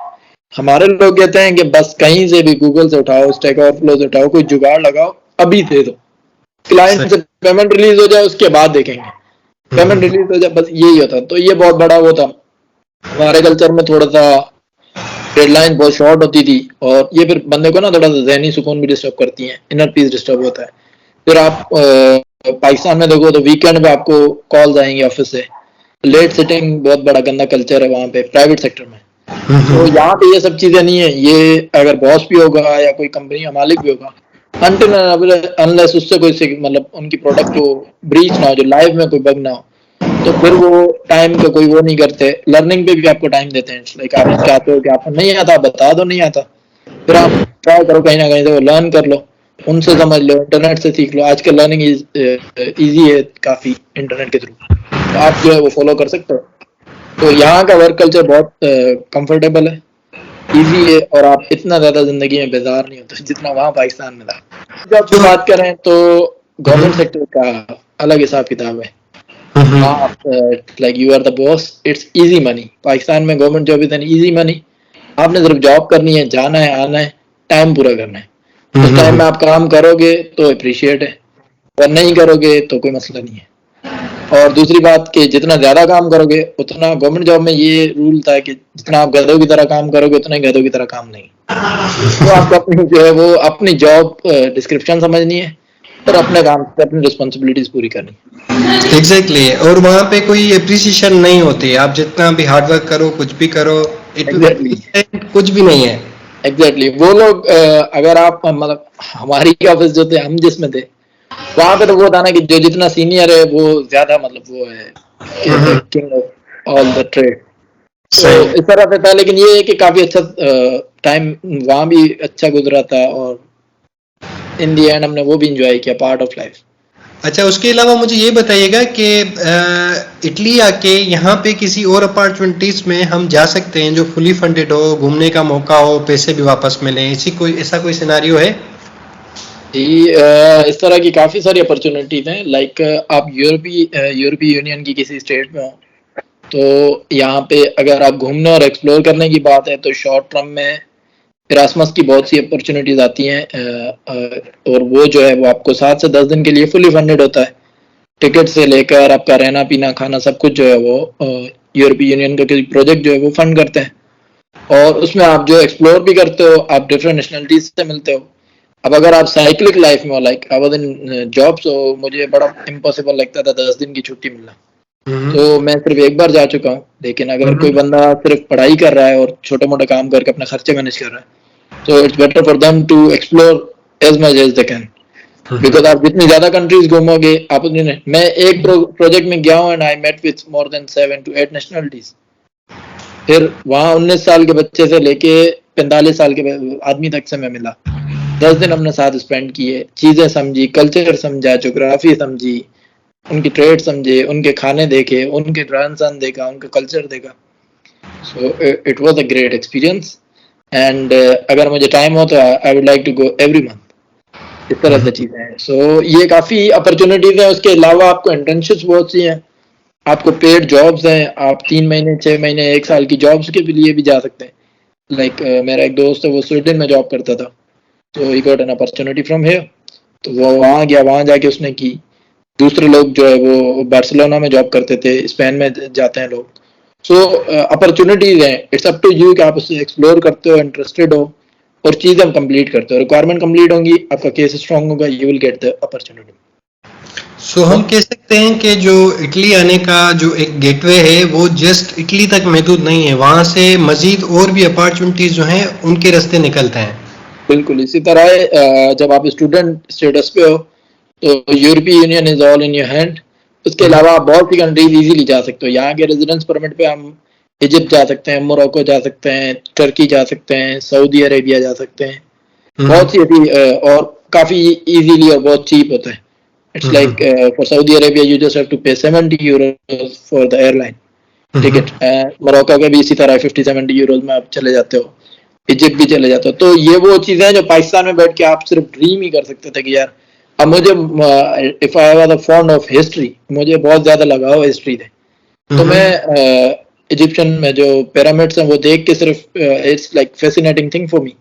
हमारे लोग कहते हैं कि बस कहीं से भी गूगल से उठाओ, स्टैक ओवरफ्लो से उठाओ, कोई जुगाड़ लगाओ, अभी दे दो, क्लाइंट से पेमेंट रिलीज हो जाए उसके बाद देखेंगे, पेमेंट रिलीज हो जाए, बस यही होता। तो ये बहुत बड़ा वो था हमारे कल्चर में, थोड़ा सा डेडलाइन बहुत शॉर्ट होती थी, और ये फिर बंदे को ना थोड़ा सा जहनी सुकून भी डिस्टर्ब करती है, इनर पीस डिस्टर्ब होता है। फिर आप पाकिस्तान में देखो तो वीकेंड पे आपको कॉल्स आएंगे ऑफिस से, लेट सिटिंग बहुत बड़ा गंदा कल्चर है वहाँ पे प्राइवेट सेक्टर में। तो यहाँ पे ये सब चीजें नहीं है। ये अगर बॉस भी होगा या कोई कंपनी का मालिक भी होगा, अनटिल अनलेस उससे कोई मतलब उनकी प्रोडक्ट को ब्रीच ना हो, जो लाइव में कोई बग ना हो, तो फिर वो टाइम का कोई वो नहीं करते। लर्निंग पे भी आपको टाइम देते हैं। लाइक आप चाहते हो कि आपको नहीं आता, बता दो नहीं आता, फिर आप ट्राई करो कहीं ना कहीं से वो लर्न कर लो, उनसे समझ लो, इंटरनेट से सीख लो। आजकल लर्निंग इजी है काफी इंटरनेट के थ्रू, तो आप जो है वो फॉलो कर सकते हो। तो यहाँ का वर्क कल्चर बहुत कंफर्टेबल है, इजी है, और आप इतना ज्यादा जिंदगी में बेजार नहीं होते जितना वहाँ पाकिस्तान में था। जब की बात करें तो गवर्नमेंट सेक्टर का अलग हिसाब किताब है। आप like you are the boss, it's easy money. Pakistan में government job is an easy money. आपने सिर्फ जॉब करनी है, जाना है, आना है, टाइम पूरा करना है। उस टाइम में आप काम करोगे तो अप्रिशिएट है, और नहीं करोगे तो कोई मसला नहीं है। और दूसरी बात कि जितना ज्यादा काम करोगे उतना, गवर्नमेंट जॉब में ये रूल था कि जितना आप गधों की तरह काम करोगे उतना ही गधों की तरह काम नहीं। तो आपको अपनी जो है वो अपनी जॉब डिस्क्रिप्शन समझनी है और अपने काम से अपनी रिस्पॉन्सिबिलिटीज पूरी करनी। एग्जैक्टली। और वहाँ पे कोई अप्रिसिएशन नहीं होती, आप जितना भी हार्डवर्क करो, कुछ भी करो, एग्जैक्टली कुछ भी नहीं है। एग्जैक्टली वो लोग अगर आप मतलब हमारी ऑफिस जो थे, हम जिसमें थे, वहां पे तो वो था ना कि जो जितना सीनियर है वो ज्यादा मतलब वो है king of all the trade. तो इस तरह से था। लेकिन ये है कि काफी अच्छा टाइम वहां भी अच्छा गुजरा था, और इन दी एंड हमने वो भी इंजॉय किया, पार्ट ऑफ लाइफ। अच्छा, उसके अलावा मुझे ये बताइएगा कि इटली आके यहाँ पे किसी और अपॉर्चुनिटीज में हम जा सकते हैं जो फुली फंडेड हो, घूमने का मौका हो, पैसे भी वापस मिले, ऐसा कोई सिनारियो है? जी, इस तरह की काफी सारी अपॉर्चुनिटीज हैं। लाइक आप यूरोपीय यूनियन की किसी स्टेट में हो, तो यहाँ पे अगर आप घूमने और एक्सप्लोर करने की बात है तो शॉर्ट टर्म में इरास्मस की बहुत सी अपॉर्चुनिटीज आती हैं, और वो जो है वो आपको 7 से 10 दिन के लिए फुली फंडेड होता है। टिकट से लेकर आपका रहना पीना खाना सब कुछ जो है वो यूरोपीय यूनियन का किसी प्रोजेक्ट जो है वो फंड करते हैं, और उसमें आप जो एक्सप्लोर भी करते हो, आप डिफरेंट नेशनलिटीज से मिलते हो। अब अगर आप साइक्लिक लाइफ में हो, like I was in job, so मुझे बड़ा इम्पॉसिबल लगता था 10 दिन की छुट्टी मिलना। तो मैं सिर्फ एक बार जा चुका हूँ, लेकिन अगर कोई बंदा सिर्फ पढ़ाई कर रहा है और छोटे मोटे काम करके अपने खर्चे मैनेज कर रहा है, तो it's better for them to explore as much as they can, because आप जितनी ज्यादा कंट्रीज घूमोगे आप उतनी मैं एक प्रोजेक्ट में गया हूँ and I met with more than 7 to 8 nationalities. फिर वहाँ 19 साल के बच्चे से लेके 45 साल के आदमी तक से मैं मिला, 10 दिन हमने साथ स्पेंड किए, चीजें समझी, कल्चर समझा, ज्योग्राफी समझी, उनकी ट्रेड समझे, उनके खाने देखे, उनके रहन सहन देखा, उनका कल्चर देखा। So it was a great experience and अगर मुझे टाइम हो तो I would like to go every month. इस तरह से चीजें हैं। सो ये काफी अपॉर्चुनिटीज हैं। उसके अलावा आपको इंटर्नशिप्स बहुत सी हैं, आपको पेड जॉब्स हैं, आप 3 महीने 6 महीने 1 साल की जॉब्स के लिए भी जा सकते हैं। लाइक मेरा एक दोस्त है, वो स्वीडन में जॉब करता था, तो he got an opportunity from here, तो वो वहाँ गया, वहाँ जाके उसने की। दूसरे लोग जो है वो बार्सिलोना में जॉब करते थे, स्पेन में जाते हैं लोग। सो अपॉर्चुनिटीज हैं, इट्स अप टू यू कि आप उससे एक्सप्लोर करते हो, इंटरेस्टेड हो और चीज़ हम कंप्लीट करते हो। रिक्वायरमेंट कंप्लीट होंगी, आपका केस स्ट्रांग होगा, you will get the opportunity. So हम कह सकते हैं कि जो इटली आने का जो एक गेटवे है वो जस्ट इटली तक महदूद नहीं है, वहाँ से मजीद और भी अपॉर्चुनिटीज जो हैं उनके रास्ते निकलते हैं। बिल्कुल इसी तरह है। जब आप स्टूडेंट स्टेटस पे हो तो यूरोपीय union is all in your hand. उसके अलावा आप बहुत सी कंट्रीज इजीली जा सकते हो। यहाँ के रेजिडेंस परमिट पे हम इजिप्ट जा सकते हैं, मोरक्को जा सकते हैं, टर्की जा सकते हैं, सऊदी अरेबिया जा सकते हैं। बहुत सी ऐसी और काफी इजीली और बहुत चीप होता है। It's like for Saudi Arabia you just have to pay 70 euros for the airline ticket. Morocco के भी इसी तरह 50-70 यूरोज में आप चले जाते हो, इजिप्ट भी चले जाते हो। तो ये वो चीजें हैं जो पाकिस्तान में बैठ के आप सिर्फ ड्रीम ही कर सकते थे कि यार अब मुझे if I was fond of history, मुझे बहुत ज्यादा लगाव है हिस्ट्री से, तो मैं इजिप्शियन में जो पिरामिड्स हैं वो देख के सिर्फ it's like fascinating thing for me.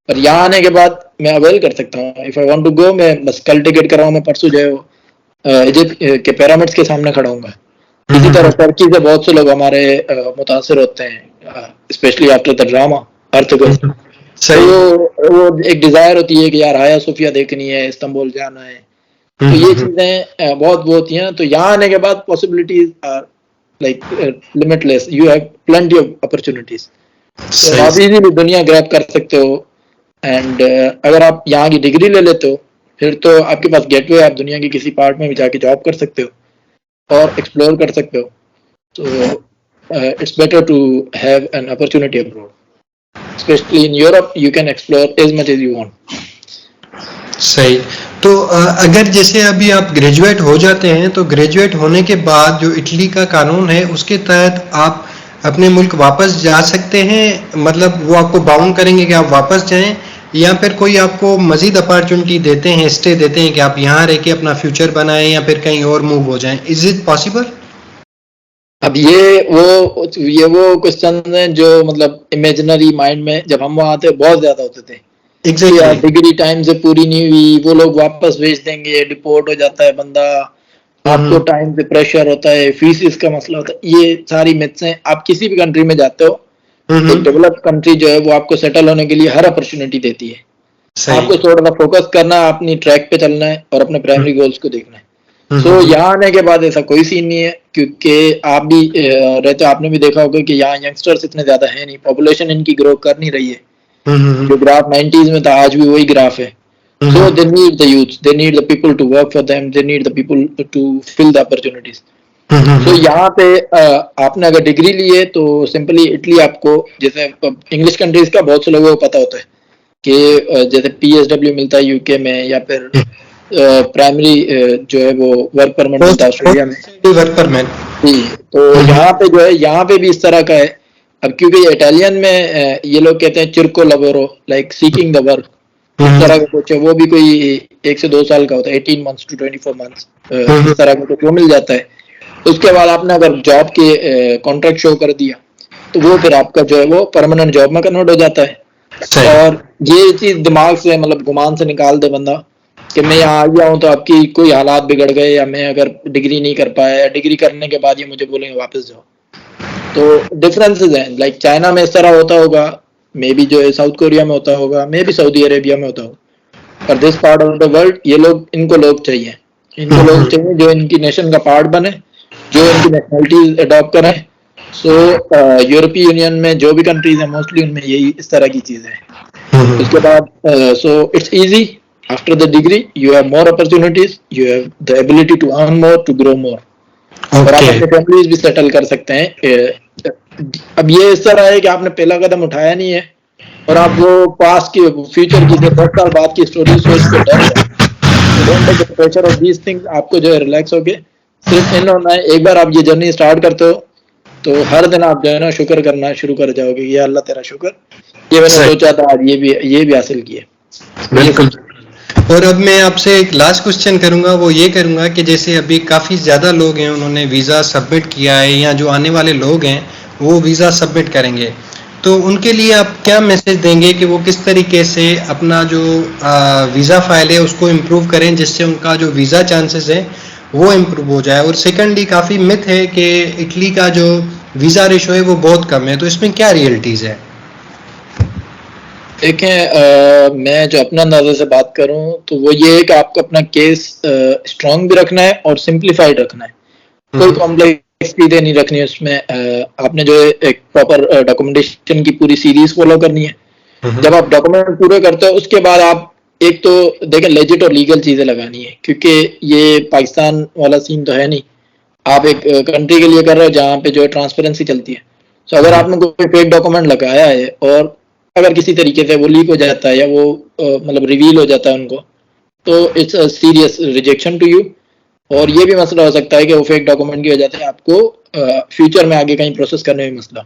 पर यहाँ आने के बाद मैं अवेल कर सकता हूँ। If I want to go, मैं बस कल टिकट कराऊँ, मैं परसों जो है इजिप्ट के पिरामिड्स के सामने खड़ा हूँगा। इसी तरह टर्की से बहुत से लोग हमारे मुतासिर होते हैं, specially after the drama earthquake. सही। तो वो एक डिजायर होती है कि यार हाया सोफिया देखनी है, इस्तांबुल जाना है। तो ये चीजें बहुत वो होती हैं। तो यहाँ आने के बाद possibilities are like limitless, you have plenty of opportunities. तो आप इजीली दुनिया ग्रैब कर सकते हो। एंड अगर आप यहाँ की डिग्री ले लेते हो, फिर तो आपके पास गेटवे, आप दुनिया के किसी पार्ट में भी जाके जॉब कर सकते हो और एक्सप्लोर कर सकते हो। तो it's better to have an opportunity abroad, especially in Europe. You can explore as much as you want. सही। तो अगर जैसे अभी आप ग्रेजुएट हो जाते हैं, तो ग्रेजुएट होने के बाद जो इटली का कानून है उसके तहत आप अपने मुल्क वापस जा सकते हैं, मतलब वो आपको बाउंड करेंगे कि आप वापस जाएं, या फिर कोई आपको मजीद अपॉर्चुनिटी देते हैं, स्टे देते हैं कि आप यहाँ रह के अपना फ्यूचर बनाएं या फिर कहीं और मूव हो जाएं? Is it possible? अब ये वो क्वेश्चन हैं जो मतलब इमेजिनरी माइंड में जब हम वहाँ आते बहुत ज्यादा होते थे। एग्जैक्टली। डिग्री टाइम से पूरी नहीं हुई, वो लोग वापस भेज देंगे, डिपोर्ट हो जाता है बंदा, आपको टाइम पे प्रेशर होता है, फीस का मसला होता है। ये सारी मिथ्स हैं। आप किसी भी कंट्री में जाते हो, एक डेवलप्ड कंट्री जो है वो आपको सेटल होने के लिए हर अपॉर्चुनिटी देती है। आपको थोड़ा सा फोकस करना है, अपनी ट्रैक पे चलना है और अपने प्राइमरी गोल्स को देखना है। सो यहाँ आने के बाद ऐसा कोई सीन नहीं है, क्योंकि आप भी रहते हो, आपने भी देखा होगा कि यहाँ यंगस्टर्स इतने ज्यादा है नहीं, पॉपुलेशन इनकी ग्रो कर नहीं रही है। जो ग्राफ 90s में था आज भी वही ग्राफ है। So they need the youth, they need the people to work for them, they need the people to fill the opportunities. तो यहाँ पे आपने अगर डिग्री ली है तो सिंपली इटली आपको, जैसे इंग्लिश कंट्रीज का बहुत से लोगों को पता होता है कि जैसे PSW मिलता है यूके में, या फिर प्राइमरी जो है वो वर्क परमिट मिलता है ऑस्ट्रेलिया में, वर्क परमिट। तो यहाँ पे जो है, यहाँ पे भी इस तरह का है। अब क्योंकि इटालियन में ये लोग कहते हैं चिर्को लवोरो, लाइक सीकिंग द वर्क, इस तरह का कुछ है। वो भी कोई 1 से 2 साल का होता है, 18 months to 24 months, इस तरह का कुछ वो मिल जाता है। उसके बाद आपने अगर जॉब के कॉन्ट्रैक्ट शो कर दिया तो वो फिर आपका जो है वो परमानेंट जॉब में कन्वर्ट हो जाता है। और ये चीज दिमाग से मतलब गुमान से निकाल दे बंदा कि मैं यहाँ आ गया हूँ तो आपकी कोई हालात बिगड़ गए, या मैं अगर डिग्री नहीं कर पाया, डिग्री करने के बाद ये मुझे बोलेंगे वापस जाओ। तो डिफरेंसेस हैं। लाइक चाइना में इस तरह होता होगा, मे बी जो है साउथ कोरिया में होता होगा, मे बी सऊदी अरेबिया में होता होगा। पर this part of the world ये लोग, इनको लोग चाहिए जो इनकी नेशन का पार्ट बने जो इनकी नेशनलिटीज अडॉप्ट करें। सो यूरोपीय यूनियन में जो भी कंट्रीज हैं मोस्टली उनमें यही इस तरह की चीजें हैं। उसके बाद so it's easy after the degree you have more opportunities, you have the ability to earn more, to grow more, और आप ओके। अपने फैमिलीज भी सेटल कर सकते हैं। अब ये इस तरह है कि आपने पहला कदम उठाया नहीं है और आप वो पास की फ्यूचर की 10 साल बाद की स्टोरी सोच के डर रहे हैं। Don't take the pressure of these things. आपको जो है रिलैक्स होके सिर्फ इन होना है। एक बार आप ये जर्नी स्टार्ट करते हो तो हर दिन आप जो है ना शुक्र करना शुरू कर जाओगे, ये अल्लाह तेरा शुक्र, ये मैंने सही। सोचा था आज ये भी हासिल किए। बिल्कुल। और अब मैं आपसे एक लास्ट क्वेश्चन करूंगा, वो ये करूंगा कि जैसे अभी काफ़ी ज़्यादा लोग हैं उन्होंने वीज़ा सबमिट किया है या जो आने वाले लोग हैं वो वीज़ा सबमिट करेंगे, तो उनके लिए आप क्या मैसेज देंगे कि वो किस तरीके से अपना जो वीज़ा फाइल है उसको इम्प्रूव करें जिससे उनका जो वीज़ा चांसेस है वो इम्प्रूव हो जाए। और सेकंडली काफ़ी मिथ है कि इटली का जो वीज़ा रेशो है वो बहुत कम है, तो इसमें क्या रियलिटीज़ है? देखें, मैं जो अपना अंदाजे से बात करूं तो वो ये है कि आपको अपना केस स्ट्रांग भी रखना है और सिंप्लीफाइड रखना है। कोई कॉम्प्लेक्सिटी नहीं रखनी है उसमें। आपने जो है एक प्रॉपर डॉक्यूमेंटेशन की पूरी सीरीज फॉलो करनी है। जब आप डॉक्यूमेंट पूरे करते हो उसके बाद आप एक तो देखें लेजिट और लीगल चीजें लगानी है, क्योंकि ये पाकिस्तान वाला सीन तो है नहीं। आप एक कंट्री के लिए कर रहे हो जहाँ पे जो है ट्रांसपेरेंसी चलती है। तो अगर आपने कोई फेक डॉक्यूमेंट लगाया है और अगर किसी तरीके से वो लीक हो जाता है या वो मतलब रिवील हो जाता है उनको, तो it's a serious rejection to you. और ये भी मसला हो सकता है कि वो फेक डॉक्यूमेंट की वजह से आपको फ्यूचर में आगे कहीं प्रोसेस करने में मसला।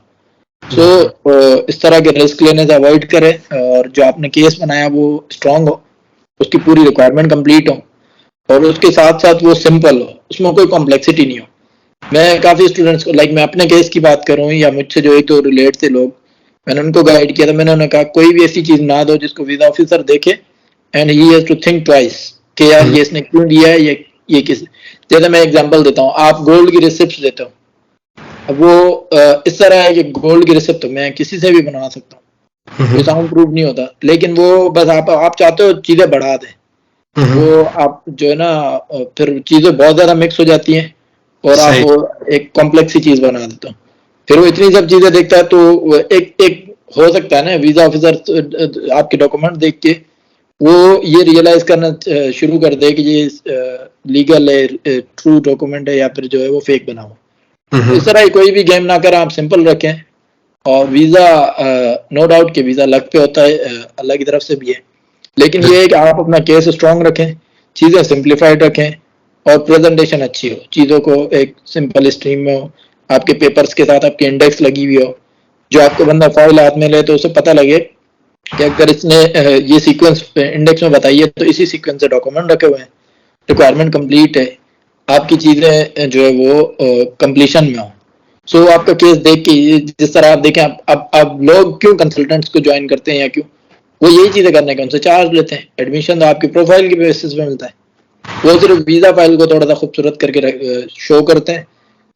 सो इस तरह के रिस्क लेने से अवॉइड करें और जो आपने केस बनाया वो स्ट्रांग हो, उसकी पूरी रिक्वायरमेंट कंप्लीट हो और उसके साथ साथ वो सिंपल हो, उसमें कोई कॉम्प्लेक्सिटी नहीं हो। मैं काफ़ी स्टूडेंट्स को मैं अपने केस की बात करूँ या मुझसे जो एक तो रिलेट थे लोग, मैंने उनको गाइड किया था। मैंने उन्हें कहा कोई भी ऐसी चीज़ ना दो जिसको वीज़ा ऑफिसर देखे and he has to think twice कि यार ये इसने क्यों दिया है, ये किस। जैसे मैं एग्जांपल देता हूँ, आप गोल्ड की रिसिप्ट देते हो। अब वो इस तरह है कि गोल्ड की रिसिप्ट मैं किसी से भी बनवा सकता हूँ, कोई साउंड प्रूफ नहीं होता, लेकिन वो बस आप चाहते हो चीज़ें बढ़ा दें। वो आप जो है ना फिर चीज़ें बहुत ज़्यादा मिक्स हो जाती हैं और आप सही। वो एक कॉम्प्लेक्स सी चीज़ बना देते हो। फिर वो इतनी सब चीज़ें देखता है तो वो एक एक हो सकता है ना वीज़ा ऑफिसर आपके डॉक्यूमेंट देख के वो ये रियलाइज करना शुरू कर दे कि ये लीगल है, ट्रू डॉक्यूमेंट है या फिर जो है वो फेक बना हुआ। इस तरह कोई भी गेम ना करें, आप सिंपल रखें। और वीज़ा नो डाउट कि वीज़ा लक पे होता है, अल्लाह की तरफ से भी है, लेकिन ये है कि आप अपना केस स्ट्रांग रखें, चीज़ें सिंप्लीफाइड रखें और प्रेजेंटेशन अच्छी हो, चीज़ों को एक सिंपल स्ट्रीम में हो, आपके पेपर्स के साथ आपकी इंडेक्स लगी हुई हो। जो आपको बंदा फाइल हाथ में ले तो उसे पता लगे कि अगर इसने ये सीक्वेंस इंडेक्स में बताई है तो इसी सीक्वेंस से डॉक्यूमेंट रखे हुए हैं, रिक्वायरमेंट कंप्लीट है, आपकी चीज़ें जो है वो कंप्लीशन में हो। सो आपका केस देख के जिस तरह आप देखें, आप लोग क्यों कंसल्टेंट्स को ज्वाइन करते हैं या क्यों, वो यही चीज़ें करने का उनसे चार्ज लेते हैं। एडमिशन तो आपकी प्रोफाइल की बेसिस पे मिलता है, वो सिर्फ वीज़ा फाइल को थोड़ा सा खूबसूरत करके शो करते हैं।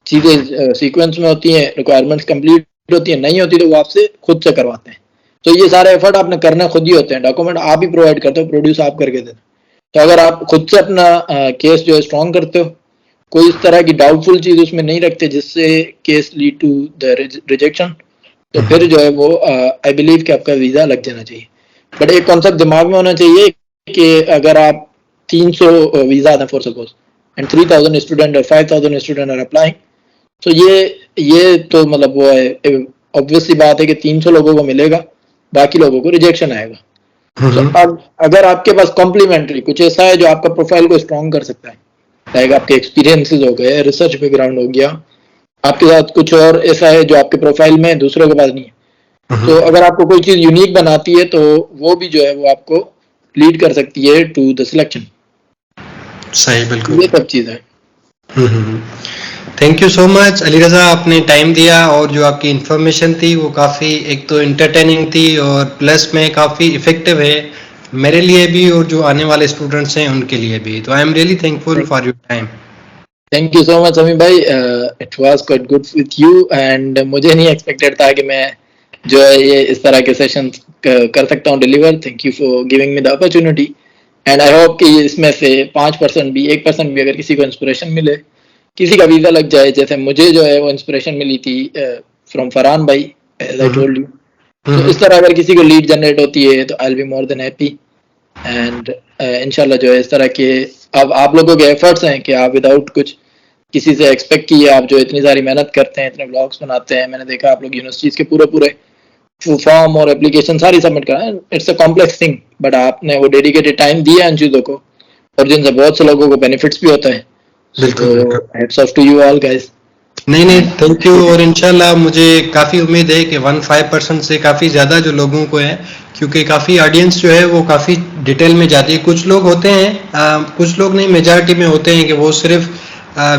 चीज़ें सीक्वेंस में होती हैं, रिक्वायरमेंट्स कंप्लीट होती है, नहीं होती तो वो आपसे खुद से करवाते हैं। तो ये सारे एफर्ट आपने करने खुद ही होते हैं, डॉक्यूमेंट आप ही प्रोवाइड करते हो, प्रोड्यूस आप करके देते हो। तो अगर आप खुद से अपना केस जो है स्ट्रॉन्ग करते हो, कोई इस तरह की डाउटफुल चीज़ उसमें नहीं रखते जिससे case lead to the rejection, तो फिर जो है वो आई बिलीव कि आपका वीज़ा लग जाना चाहिए। बट एक कॉन्सेप्ट दिमाग में होना चाहिए कि अगर आप 300 वीज़ा आते हैं फॉर सपोज एंड 3000 स्टूडेंट और 5000 स्टूडेंट आर अप्लाइंग, तो ये तो मतलब वो है ऑब्वियसली बात है कि 300 लोगों को मिलेगा, बाकी लोगों को रिजेक्शन आएगा। तो अब अगर आपके पास कॉम्प्लीमेंट्री कुछ ऐसा है जो आपका प्रोफाइल को स्ट्रॉन्ग कर सकता है, लाइक आपके एक्सपीरियंसेस हो गए, रिसर्च बैकग्राउंड हो गया, आपके साथ कुछ और ऐसा है जो आपके प्रोफाइल में दूसरों के पास नहीं है, तो अगर आपको कोई चीज़ यूनिक बनाती है तो वो भी जो है वो आपको लीड कर सकती है टू द सिलेक्शन। सही, बिल्कुल। ये सब चीज़ है। Thank you so much Ali Raza, आपने टाइम दिया और जो आपकी इन्फॉर्मेशन थी वो काफ़ी एक तो इंटरटेनिंग थी और प्लस में काफ़ी इफ़ेक्टिव है मेरे लिए भी और जो आने वाले स्टूडेंट्स हैं उनके लिए भी। तो आई am really thankful for your time. Thank you so much अमी भाई, it was quite good with you and मुझे नहीं एक्सपेक्टेड था कि मैं जो है ये इस तरह के सेशन कर सकता हूँ deliver. Thank you for giving me the opportunity and I hope कि इसमें से 5% भी 1% भी अगर किसी को इंस्पिरेशन मिले किसी का वीजा लग जाए, जैसे मुझे जो है वो इंस्पिरेशन मिली थी फ्रॉम फरहान भाई, एज आई टोल्ड यू। तो इस तरह अगर किसी को लीड जनरेट होती है तो I will be more than happy. And इंशाल्लाह जो है इस तरह के अब आप लोगों के एफर्ट्स हैं कि आप विदाउट कुछ किसी से एक्सपेक्ट किए आप जो इतनी सारी मेहनत करते हैं, इतने ब्लॉग्स बनाते हैं। मैंने देखा आप लोग यूनिवर्सिटीज के पूरे फॉर्म और एप्लीकेशन सारी सबमिट करा है। It's a complex thing, but आपने वो डेडिकेटेड टाइम दिया इन चीज़ों को और जिनसे बहुत से लोगों को बेनिफिट्स भी होता है। बिल्कुल। Hats off to you all guys. नहीं, थैंक यू। और इंशाल्लाह मुझे काफ़ी उम्मीद है कि 15% से काफ़ी ज़्यादा जो लोगों को है, क्योंकि काफ़ी ऑडियंस जो है वो काफ़ी डिटेल में जाती है। कुछ लोग होते हैं, कुछ लोग नहीं, मेजॉरिटी में होते हैं कि वो सिर्फ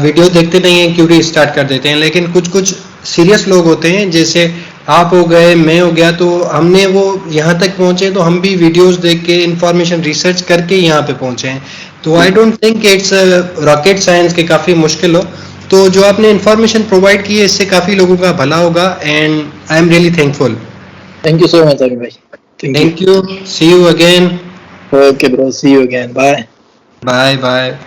वीडियो देखते नहीं हैं, क्यूरी स्टार्ट कर देते हैं। लेकिन कुछ सीरियस लोग होते हैं, जैसे आप हो गए, मैं हो गया, तो हमने वो यहाँ तक पहुँचे तो हम भी वीडियोस देख के इंफॉर्मेशन रिसर्च करके यहाँ पे पहुँचे हैं। तो I don't think it's rocket science के काफ़ी मुश्किल हो। तो जो आपने इंफॉर्मेशन प्रोवाइड की है, इससे काफ़ी लोगों का भला होगा and I am really thankful. Thank you so much अभी भाई। Thank you. See you again. Okay bro, see you again. Bye bye bye.